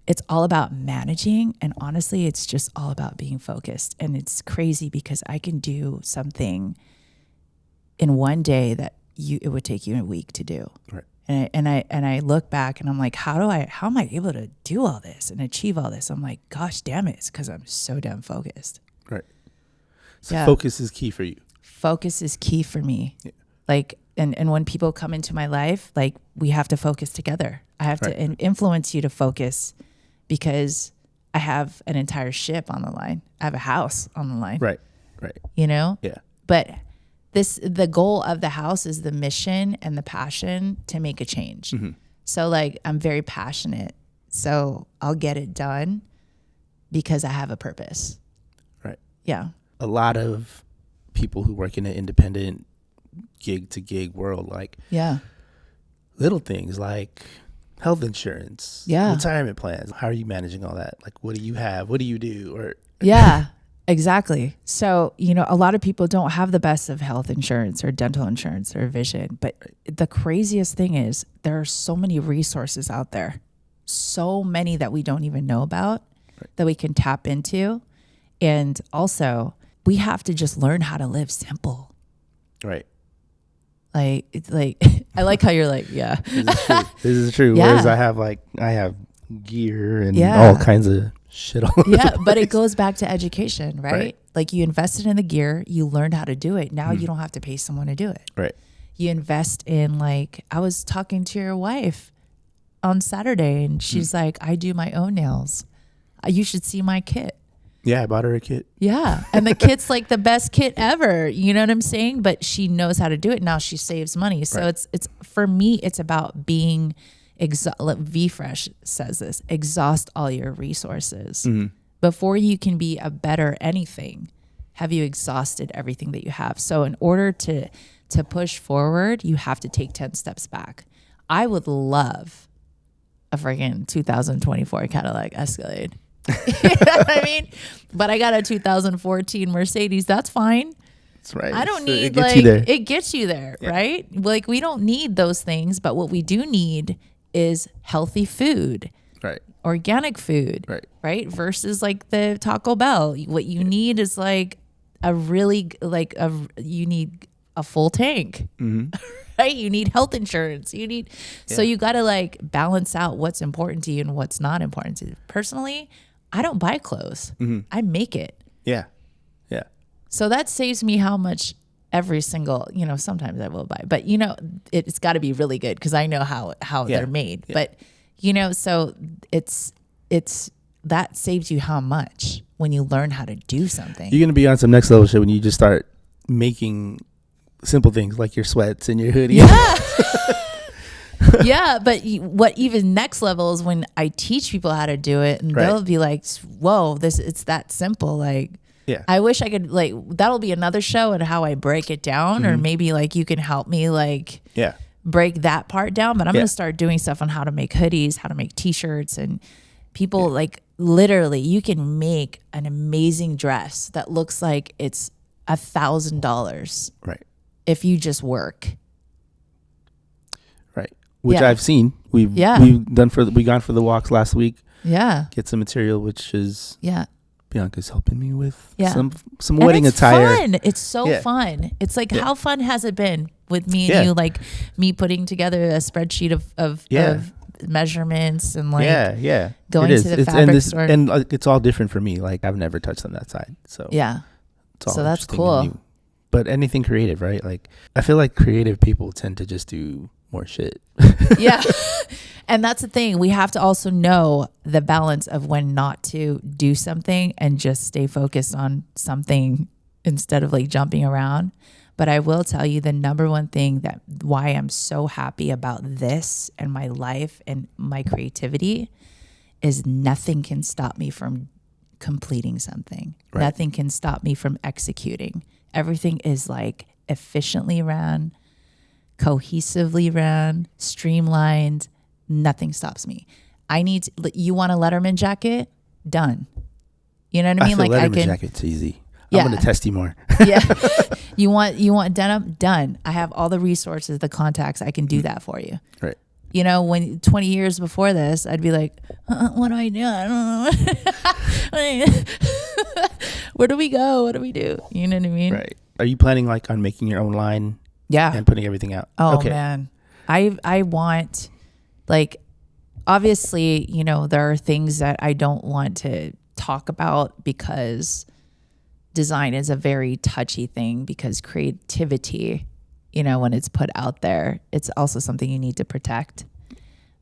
it's all about managing. And honestly, it's just all about being focused. And it's crazy because I can do something in one day that it would take you a week to do. Right. And I look back and I'm like, how am I able to do all this and achieve all this? I'm like, gosh, damn it. It's because I'm so damn focused. Right. So focus is key for you. Focus is key for me. Yeah. Like and when people come into my life, like we have to focus together. I have to influence you to focus because I have an entire ship on the line. I have a house on the line. Right. You know? Yeah. But the goal of the house is the mission and the passion to make a change. Mm-hmm. So like, I'm very passionate. So I'll get it done because I have a purpose. Right. Yeah. A lot of people who work in an independent gig to gig world, like little things like health insurance, retirement plans. How are you managing all that? Like, what do you have? What do you do? Or exactly. So, you know, a lot of people don't have the best of health insurance or dental insurance or vision. But the craziest thing is there are so many resources out there, so many that we don't even know about that we can tap into. And also, we have to just learn how to live simple. Right. Like, I like how you're like, yeah. This is true. Yeah. Whereas I have gear and all kinds of shit all but it goes back to education, right? Like you invested in the gear, you learned how to do it. Now you don't have to pay someone to do it. Right. You invest in, like, I was talking to your wife on Saturday and she's like, I do my own nails. You should see my kit. Yeah, I bought her a kit. Yeah. And the kit's like the best kit ever. You know what I'm saying? But she knows how to do it. Now she saves money. So it's for me, it's about being V-Fresh says this, exhaust all your resources. Mm-hmm. Before you can be a better anything, have you exhausted everything that you have? So in order to push forward, you have to take 10 steps back. I would love a friggin' 2024 Cadillac Escalade. You know what I mean? But I got a 2014 Mercedes. That's fine. That's right. I don't need, it gets you there, right? Like, we don't need those things, but what we do need is healthy food, right? Organic food, right? Versus like the Taco Bell. What you need is like you need a full tank, right? You need health insurance. So you got to like balance out what's important to you and what's not important to you. Personally, I don't buy clothes. I make it. Yeah. So that saves me how much every single, sometimes I will buy, but it's got to be really good because I know how they're made. Yeah. But, so it's that saves you how much when you learn how to do something. You're going to be on some next level shit when you just start making simple things like your sweats and your hoodie. Yeah. Yeah. But what even next level is when I teach people how to do it and they'll be like, whoa, it's that simple. Like, yeah, I wish I could, like, that'll be another show and how I break it down, or maybe like you can help me break that part down. But I'm going to start doing stuff on how to make hoodies, how to make t-shirts, and people like literally you can make an amazing dress that looks like it's $1,000. Right. If you just work. Right. Which I've seen. We've gone for the walks last week. Yeah. Get some material, which is Bianca's helping me with some wedding attire. Fun. It's so fun. It's like, how fun has it been with me and you, like me putting together a spreadsheet of measurements and like going to the fabric store. And it's all different for me. Like, I've never touched on that side. So so that's cool. But anything creative, right? Like, I feel like creative people tend to just do more shit. Yeah. And that's the thing. We have to also know the balance of when not to do something and just stay focused on something instead of like jumping around. But I will tell you the number one thing that why I'm so happy about this and my life and my creativity is nothing can stop me from completing something. Right. Nothing can stop me from executing. Everything is like efficiently ran, cohesively ran, streamlined. Nothing stops me. You want a Letterman jacket? Done. You know what I mean? Like, Letterman jacket's easy. Yeah. I'm going to test you more. Yeah. You want denim? Done. I have all the resources, the contacts. I can do that for you. Right. When 20 years before this, I'd be like, what do I do? I don't know. Where do we go? What do we do? You know what I mean? Right. Are you planning like on making your own line? Yeah. And putting everything out? Oh, okay. Man. I want, like, obviously, there are things that I don't want to talk about because design is a very touchy thing, because creativity you know, when it's put out there, it's also something you need to protect.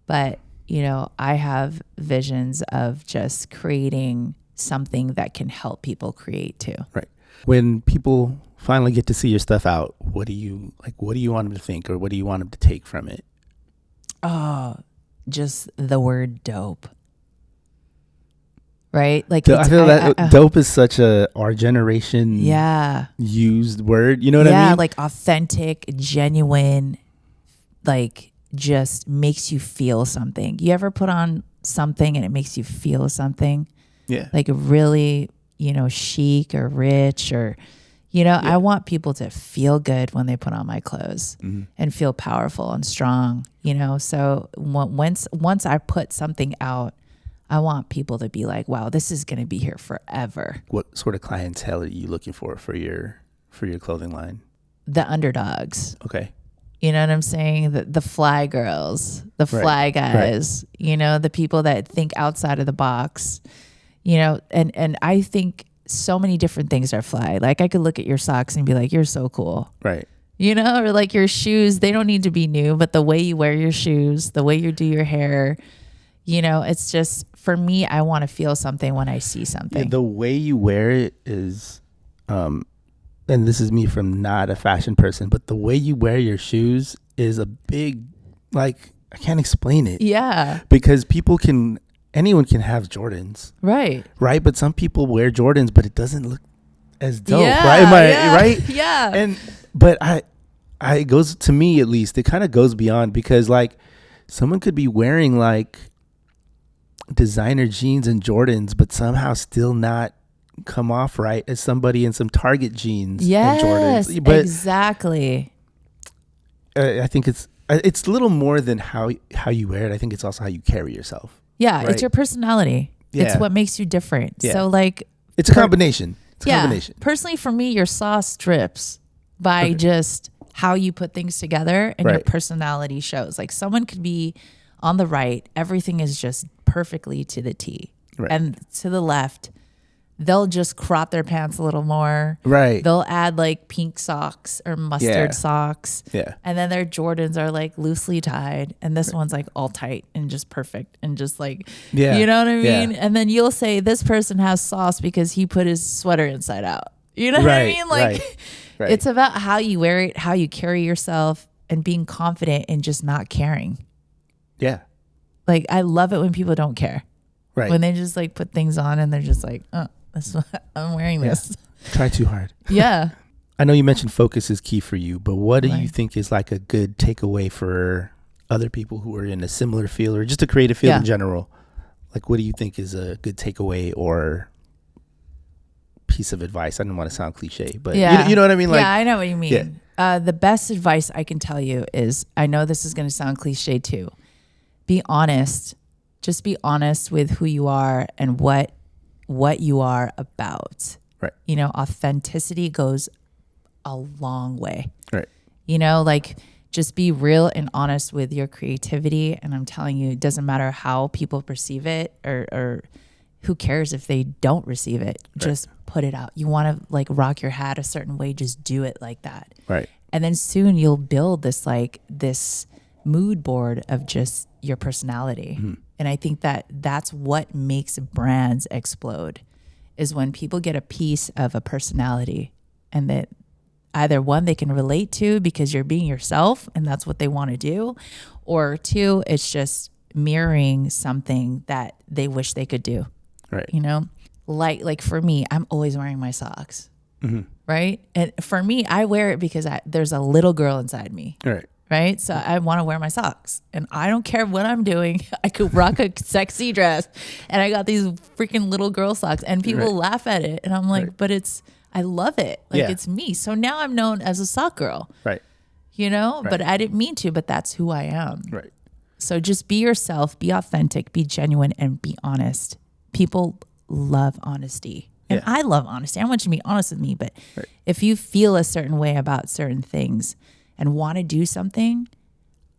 But, you know, I have visions of just creating something that can help people create too. Right. When people finally get to see your stuff out, what do you want them to think, or what do you want them to take from it? Oh, just the word dope. Right? Like, I feel that dope is such our generation used word. You know what I mean? Yeah, like authentic, genuine, like just makes you feel something. You ever put on something and it makes you feel something? Yeah. Like really, you know, chic or rich or, you know, I want people to feel good when they put on my clothes and feel powerful and strong, you know? So once I put something out, I want people to be like, wow, this is going to be here forever. What sort of clientele are you looking for your clothing line? The underdogs. Okay. You know what I'm saying? The fly girls, the fly guys, you know, the people that think outside of the box, you know, and I think so many different things are fly. Like I could look at your socks and be like, you're so cool. Right. You know, or like your shoes, they don't need to be new, but the way you wear your shoes, the way you do your hair, you know, it's just, for me, I want to feel something when I see something. Yeah, the way you wear it is, and this is me from not a fashion person, but the way you wear your shoes is a big, like, I can't explain it. Yeah. Because anyone can have Jordans. Right. Right. But some people wear Jordans, but it doesn't look as dope. Yeah, right. Am I right? Yeah. But it goes, to me at least, it kind of goes beyond, because like someone could be wearing like designer jeans and Jordans, but somehow still not come off right as somebody in some Target jeans and Jordans. But exactly. I think it's a little more than how you wear it. I think it's also how you carry yourself. Yeah, right? It's your personality. Yeah. It's what makes you different. Yeah. So like, it's a combination. It's a combination. Personally, for me, your sauce drips by just how you put things together, and your personality shows. Like someone could be on the right, everything is just perfectly to the T. Right. And to the left, they'll just crop their pants a little more. Right. They'll add like pink socks or mustard socks. Yeah. And then their Jordans are like loosely tied. And this one's like all tight and just perfect. And just like, you know what I mean? And then you'll say this person has sauce because he put his sweater inside out. You know what I mean? Like it's about how you wear it, how you carry yourself, and being confident and just not caring. Yeah. Like I love it when people don't care. Right. When they just like put things on and they're just like, oh, I'm wearing this. Try too hard. Yeah. I know you mentioned focus is key for you, but what do you think is like a good takeaway for other people who are in a similar field or just a creative field in general? Like, what do you think is a good takeaway or piece of advice? I don't want to sound cliche, but you know what I mean? Like, yeah, I know what you mean. Yeah. The best advice I can tell you is, I know this is going to sound cliche too. Be honest. Just be honest with who you are and what you are about. Right. You know, authenticity goes a long way. Right. You know, like just be real and honest with your creativity. And I'm telling you, it doesn't matter how people perceive it or who cares if they don't receive it. Right. Just put it out. You want to like rock your hat a certain way, just do it like that. Right. And then soon you'll build this mood board of just your personality. Mm-hmm. And I think that's what makes brands explode, is when people get a piece of a personality and that either one, they can relate to because you're being yourself and that's what they want to do, or two, it's just mirroring something that they wish they could do. Right. You know, like for me, I'm always wearing my socks. Mm-hmm. Right. And for me, I wear it because there's a little girl inside me. Right. Right. So I want to wear my socks and I don't care what I'm doing. I could rock a sexy dress and I got these freaking little girl socks and people laugh at it. And I'm like, but I love it. Like it's me. So now I'm known as a sock girl. Right. You know, but I didn't mean to, but that's who I am. Right. So just be yourself, be authentic, be genuine, and be honest. People love honesty. And I love honesty. I want you to be honest with me. But if you feel a certain way about certain things and want to do something,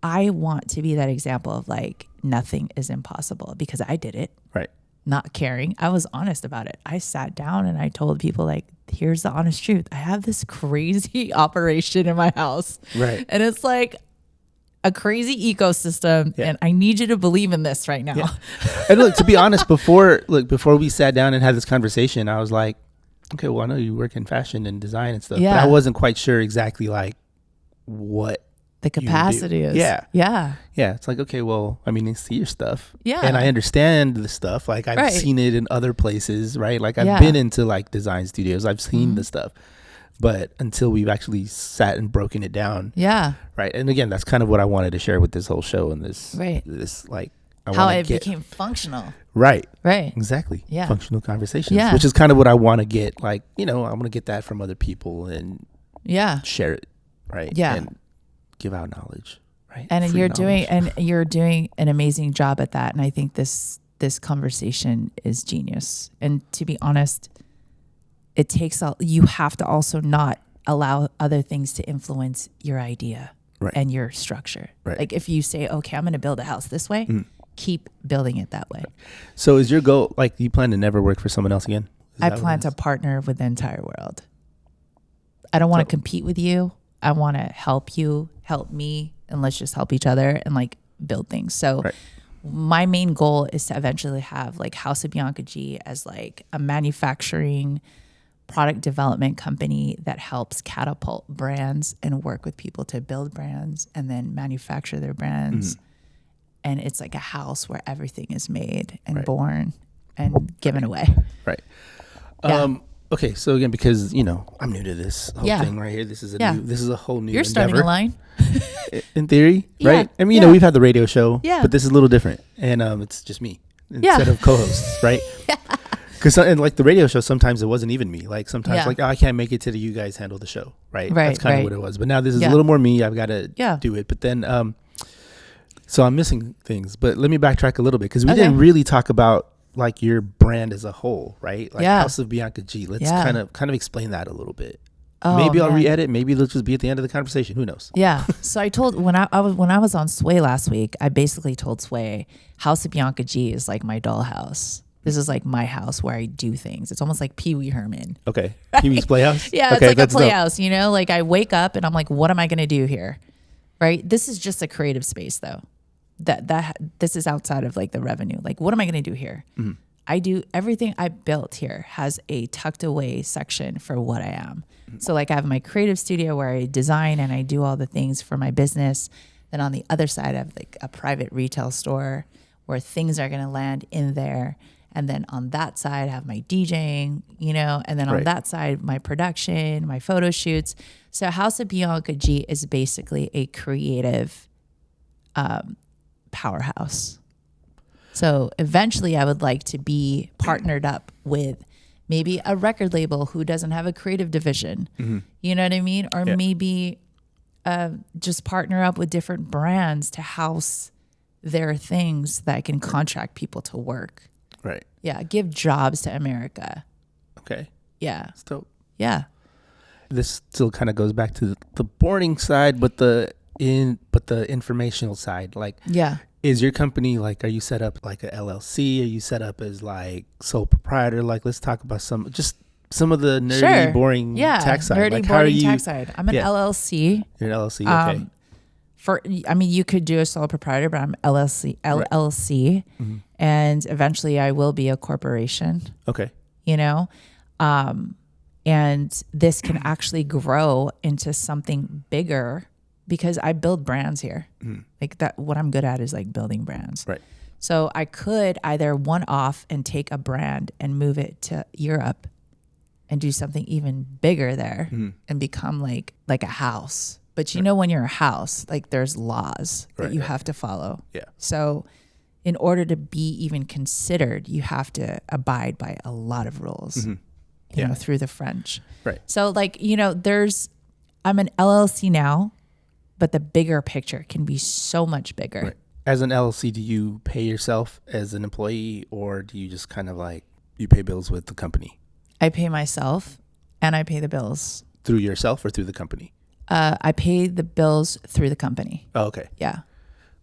I want to be that example of like, nothing is impossible because I did it. Right. not caring. I was honest about it. I sat down and I told people, like, here's the honest truth. I have this crazy operation in my house. Right. And it's like a crazy ecosystem. And I need you to believe in this right now. Yeah. And look, to be honest, before we sat down and had this conversation, I was like, okay, well, I know you work in fashion and design and stuff, but I wasn't quite sure exactly like what the capacity is. Yeah. Yeah. Yeah. It's like, okay, well, I mean, I see your stuff. Yeah. And I understand the stuff. Like I've seen it in other places, right? Like I've been into like design studios. I've seen the stuff. But until we've actually sat and broken it down. Yeah. Right. And again, that's kind of what I wanted to share with this whole show and this like how it became functional. Right. Right. Exactly. Yeah. Functional conversations. Yeah. Which is kind of what I want to get. Like, you know, I want to get that from other people and share it. Right. Yeah. And give out knowledge. Right. And Free you're doing an amazing job at that. And I think this conversation is genius. And to be honest, it takes you have to also not allow other things to influence your idea and your structure. Right. Like if you say, okay, I'm going to build a house this way, keep building it that way. Right. So is your goal, like you plan to never work for someone else again? I plan to partner with the entire world. I don't want to compete with you. I want to help you, help me, and let's just help each other and like build things. So my main goal is to eventually have like House of Bianca G as like a manufacturing product development company that helps catapult brands and work with people to build brands and then manufacture their brands. And it's like a house where everything is made and born and given away. Right. Yeah. Okay. So again, because you know, I'm new to this whole thing right here. This is a whole new You're starting a line. In theory, right? I mean, you know, we've had the radio show, but this is a little different. And it's just me instead of co-hosts, right? Because and like the radio show, sometimes it wasn't even me. Like sometimes like, oh, I can't make it till you guys handle the show, right? That's kind of what it was. But now this is a little more me. I've got to do it. But then, so I'm missing things. But let me backtrack a little bit because we didn't really talk about like your brand as a whole, right? Like House of Bianca G. Let's kind of explain that a little bit. Oh, maybe I'll re-edit. Maybe it'll just be at the end of the conversation. Who knows? Yeah. So I told when I was on Sway last week, I basically told Sway House of Bianca G is like my dollhouse. This is like my house where I do things. It's almost like Pee Wee Herman. Okay. Pee Wee's Playhouse? Yeah, it's like a playhouse, you know? Like I wake up and I'm like, what am I going to do here? Right? This is just a creative space though. This is outside of like the revenue. Like, what am I going to do here? Mm-hmm. I do everything I built here has a tucked away section for what I am. Mm-hmm. So like I have my creative studio where I design and I do all the things for my business. Then on the other side I have like a private retail store where things are going to land in there. And then on that side, I have my DJing, you know, and then on that side, my production, my photo shoots. So House of Bianca G is basically a creative powerhouse. So eventually I would like to be partnered up with maybe a record label who doesn't have a creative division. Mm-hmm. You know what I mean? Or maybe just partner up with different brands to house their things that can contract people to work. Right. Yeah. Give jobs to America. Okay. Yeah. That's dope. Yeah. This still kind of goes back to the boring side, but the informational side. Like, is your company like? Are you set up like a LLC? Are you set up as like sole proprietor? Like, let's talk about some of the nerdy, boring tax side. Nerdy, like, boring tax side. I'm an LLC. You're an LLC. Okay. You could do a sole proprietor, but I'm LLC, mm-hmm. And eventually I will be a corporation. Okay. You know, and this can actually grow into something bigger because I build brands here. Mm-hmm. Like that, what I'm good at is like building brands. Right. So I could either one off and take a brand and move it to Europe and do something even bigger there and become like a house. But you know, when you're a house, like there's laws that you have to follow. Yeah. So in order to be even considered, you have to abide by a lot of rules, you know, through the French. Right. So like, you know, I'm an LLC now, but the bigger picture can be so much bigger. Right. As an LLC, do you pay yourself as an employee or do you just kind of like, you pay bills with the company? I pay myself and I pay the bills. Through yourself or through the company? I pay the bills through the company. Oh, okay. Yeah.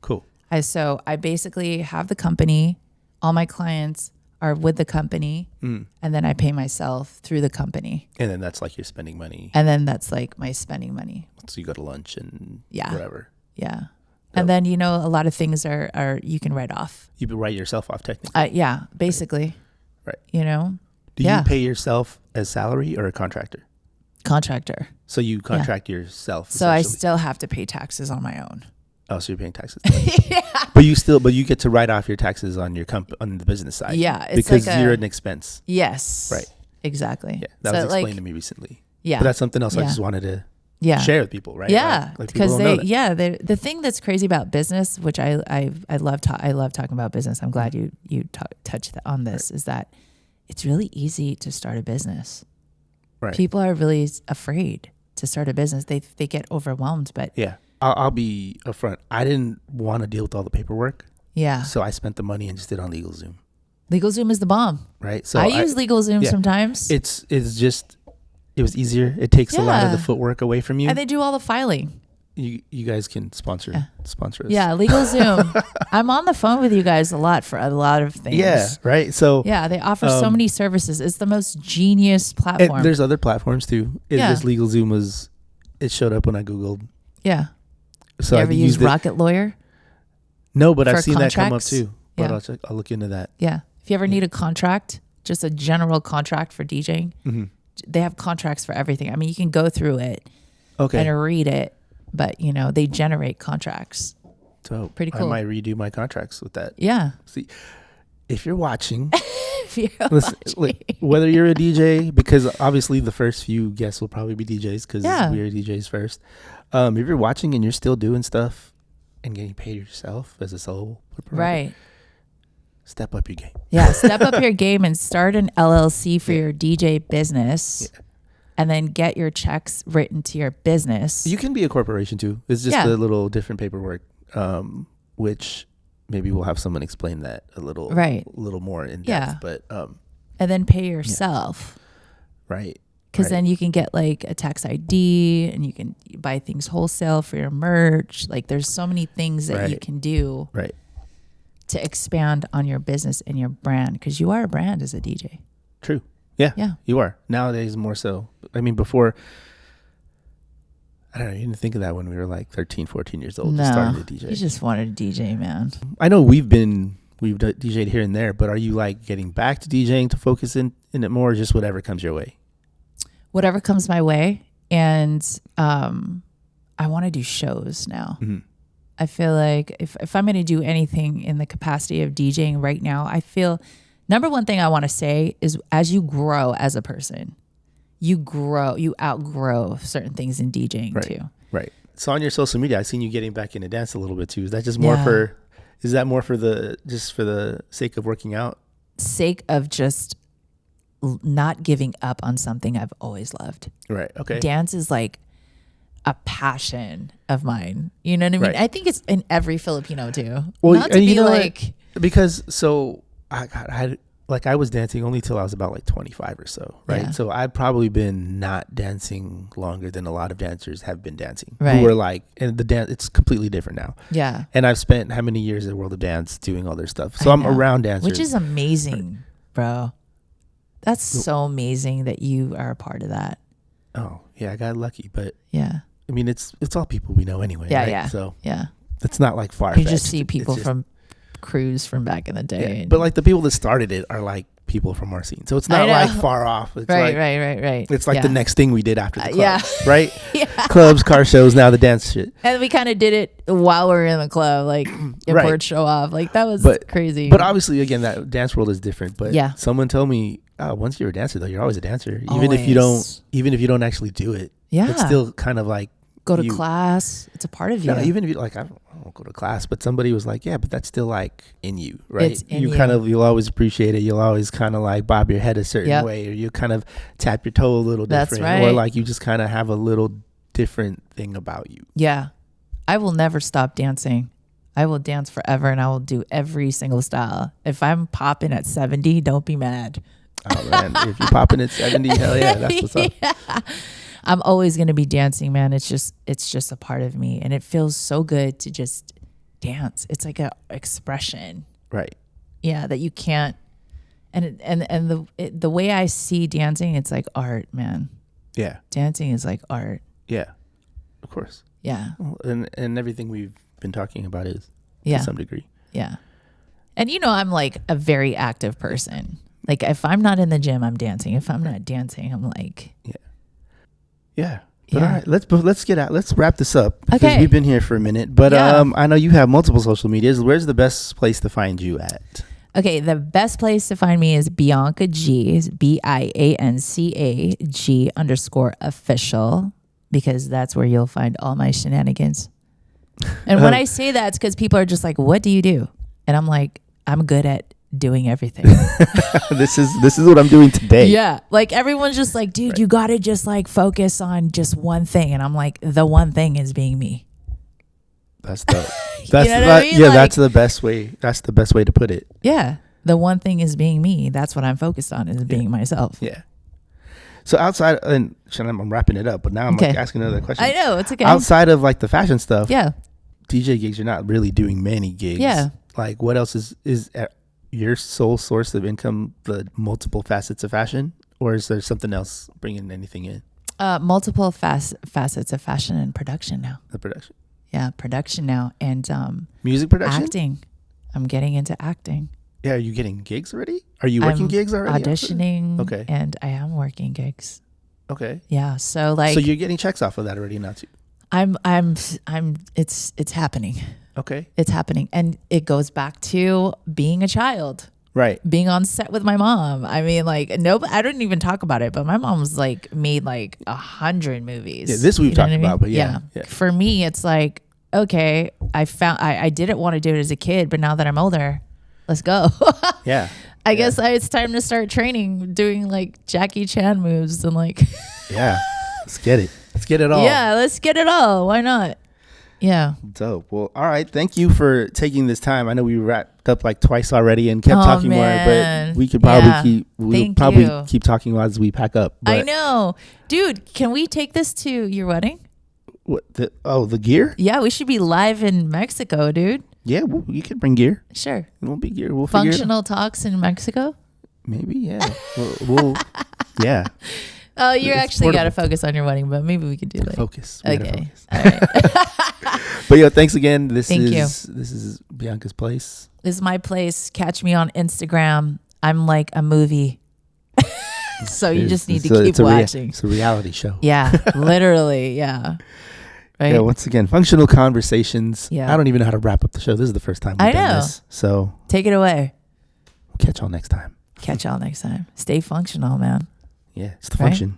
Cool. So I basically have the company, all my clients are with the company, and then I pay myself through the company. And then that's like you're spending money. And then that's like my spending money. So you go to lunch and Yeah. whatever. Yeah. And then, you know, a lot of things are you can write off. You can write yourself off technically. Yeah, basically. Right. You know? Do you pay yourself as salary or a contractor? Contractor. So you contract yourself. So I still have to pay taxes on my own. Oh, so you're paying taxes. Yeah. But you get to write off your taxes on your on the business side. Yeah. It's because like you're an expense. Yes. Right. Exactly. Yeah. That was explained to me recently. Yeah. But that's something else I just wanted to share with people, right? Yeah. Because the thing that's crazy about business, which I love talking about business. I'm glad you touched on this, is that it's really easy to start a business. Right. People are really afraid to start a business. They get overwhelmed, but yeah. I'll be upfront. I didn't want to deal with all the paperwork. Yeah. So I spent the money and just did it on LegalZoom. LegalZoom is the bomb. Right. So I use LegalZoom sometimes. It was easier. It takes a lot of the footwork away from you. And they do all the filing. You guys can sponsor us. Yeah, LegalZoom. I'm on the phone with you guys a lot for a lot of things. Yeah, right. So they offer so many services. It's the most genius platform. There's other platforms too. This LegalZoom it showed up when I Googled. Yeah. So you ever use Rocket Lawyer? No, but I've seen that come up too. But Yeah. I'll look into that. Yeah. If you ever need a contract, just a general contract for DJing, they have contracts for everything. I mean, you can go through it and read it, but you know, they generate contracts. So pretty cool. I might redo my contracts with that. Yeah. See, if you're watching, listen, whether you're a DJ, because obviously the first few guests will probably be DJs because we're DJs first. If you're watching and you're still doing stuff and getting paid yourself as a solo proprietor, right? Step up your game. Yeah, step up your game and start an LLC for your DJ business, and then get your checks written to your business. You can be a corporation too. It's just a little different paperwork, which maybe we'll have someone explain that a little more in depth. Yeah. But and then pay yourself. Right. Because then you can get like a tax ID and you can buy things wholesale for your merch. Like there's so many things that you can do to expand on your business and your brand, because you are a brand as a DJ. True. Yeah. Yeah. You are. Nowadays more so. I mean, before, I don't know, you didn't think of that when we were like 13, 14 years old. No, started to DJ. You just wanted to DJ, man. I know we've DJed here and there, but are you like getting back to DJing to focus in it more, or just whatever comes your way? Whatever comes my way. And I want to do shows now. Mm-hmm. I feel like if I'm going to do anything in the capacity of DJing right now, I feel number one thing I want to say is as you grow as a person, you outgrow certain things in DJing too. Right. So on your social media, I've seen you getting back into dance a little bit too. Is that just more for the sake of working out? Sake of just not giving up on something I've always loved. Right. Okay. Dance is like a passion of mine. You know what I mean? Right. I think it's in every Filipino too. Well, not to be like, because so I was dancing only till I was about like 25 or so. Right. Yeah. So I've probably been not dancing longer than a lot of dancers have been dancing. Right. Who were like, and the dance, it's completely different now. Yeah. And I've spent how many years at World of Dance doing all their stuff. So I'm around dancers. Which is amazing, bro. That's so amazing that you are a part of that. Oh, yeah, I got lucky, but I mean, it's all people we know anyway. Yeah, right? yeah. So yeah, it's not like far-fetched. You just see people from crews from back in the day. Yeah. But like the people that started it are like people from our scene. So it's not like far off. It's right. It's like the next thing we did after the club. Yeah. Right? Clubs, car shows, now the dance shit. And we kind of did it while we were in the club, like import show off. Like that was crazy. But obviously, again, that dance world is different. But someone told me, once you're a dancer though, you're always a dancer. Even if you don't actually do it. Yeah. It's still kind of like go to class. It's a part of you. No, even if you like, I don't go to class, but somebody was like, yeah, but that's still like in you, right? It's in you. You'll always appreciate it. You'll always kind of like bob your head a certain way, or you kind of tap your toe a little different. That's right. Or like you just kind of have a little different thing about you. Yeah. I will never stop dancing. I will dance forever and I will do every single style. If I'm popping at 70, don't be mad. Oh man, if you're popping at 70, hell yeah, that's what's up. Yeah. I'm always going to be dancing, man. It's just a part of me. And it feels so good to just dance. It's like an expression. Right. Yeah, that you can't And the way I see dancing, it's like art, man. Yeah. Dancing is like art. Yeah. Of course. Yeah. Well, and everything we've been talking about is Yeah. to some degree. Yeah. And I'm like a very active person. Like if I'm not in the gym, I'm dancing. If I'm not dancing, I'm like, yeah. But all right, let's wrap this up because Okay. we've been here for a minute. But Yeah. I know you have multiple social medias. Where's the best place to find you at? okay, the best place to find me is Bianca G, BIANCAG_official, because that's where you'll find all my shenanigans. And when I say that, it's because people are just like, what do you do? And I'm like, I'm good at doing everything. This is what I'm doing today. Yeah. Like everyone's just like, dude, you got to just like focus on just one thing. And I'm like, the one thing is being me. That's dope. That's You know what I mean? yeah. Like- That's the best way. That's the best way to put it. Yeah. The one thing is being me. That's what I'm focused on, is being myself. Yeah. So outside, and Shannon, I'm wrapping it up, but now I'm like asking another question. I know. It's okay. Outside of like the fashion stuff, Yeah. DJ gigs, you're not really doing many gigs. Yeah. Like what else is your sole source of income, the multiple facets of fashion, or is there something else bringing anything in? Multiple facets of fashion and production now. The production. Yeah. Production now. And Music production? acting. I'm getting into acting. Yeah, are you getting gigs already? Are you working gigs already? Auditioning. Okay. And I am working gigs. Okay. Yeah. So like, So you're getting checks off of that already now too? it's happening. Okay. It's happening. And it goes back to being a child, Right. being on set with my mom. I mean, like, no, I didn't even talk about it, but my mom's like made like 100 movies. Yeah, this we've You know talked what I mean? about, but yeah. For me, it's like, okay, I didn't want to do it as a kid, but now that I'm older, let's go. Yeah. I guess it's time to start training, doing like Jackie Chan moves and like, Yeah. Let's get it. Let's get it all. yeah, let's get it all. Why not? Yeah. Dope. Well, all right. Thank you for taking this time. I know we wrapped up like twice already and kept talking more, man. but we could probably Yeah. we'll Thank you. keep talking as we pack up. But I know. Dude, can we take this to your wedding? what the gear? Yeah, we should be live in Mexico, dude. Yeah, well, you can bring gear. Sure. It won't be gear. We'll figure it out. Functional talks in Mexico? Maybe, yeah. we'll yeah. Oh, you It's actually got to portable. focus on your wedding, but maybe we could do like. Focus. We gotta Okay. focus. All right. But yeah, thanks again. This Thank you. is Bianca's place. This is my place. Catch me on Instagram. I'm like a movie. So you just need to keep watching. It's a reality show. Yeah, literally. Yeah. Right. Yeah, once again, functional conversations. Yeah. I don't even know how to wrap up the show. This is the first time I we've done know. this. So Take it away. we'll catch y'all next time. Catch y'all next time. Stay functional, man. Yeah, it's the Right? function.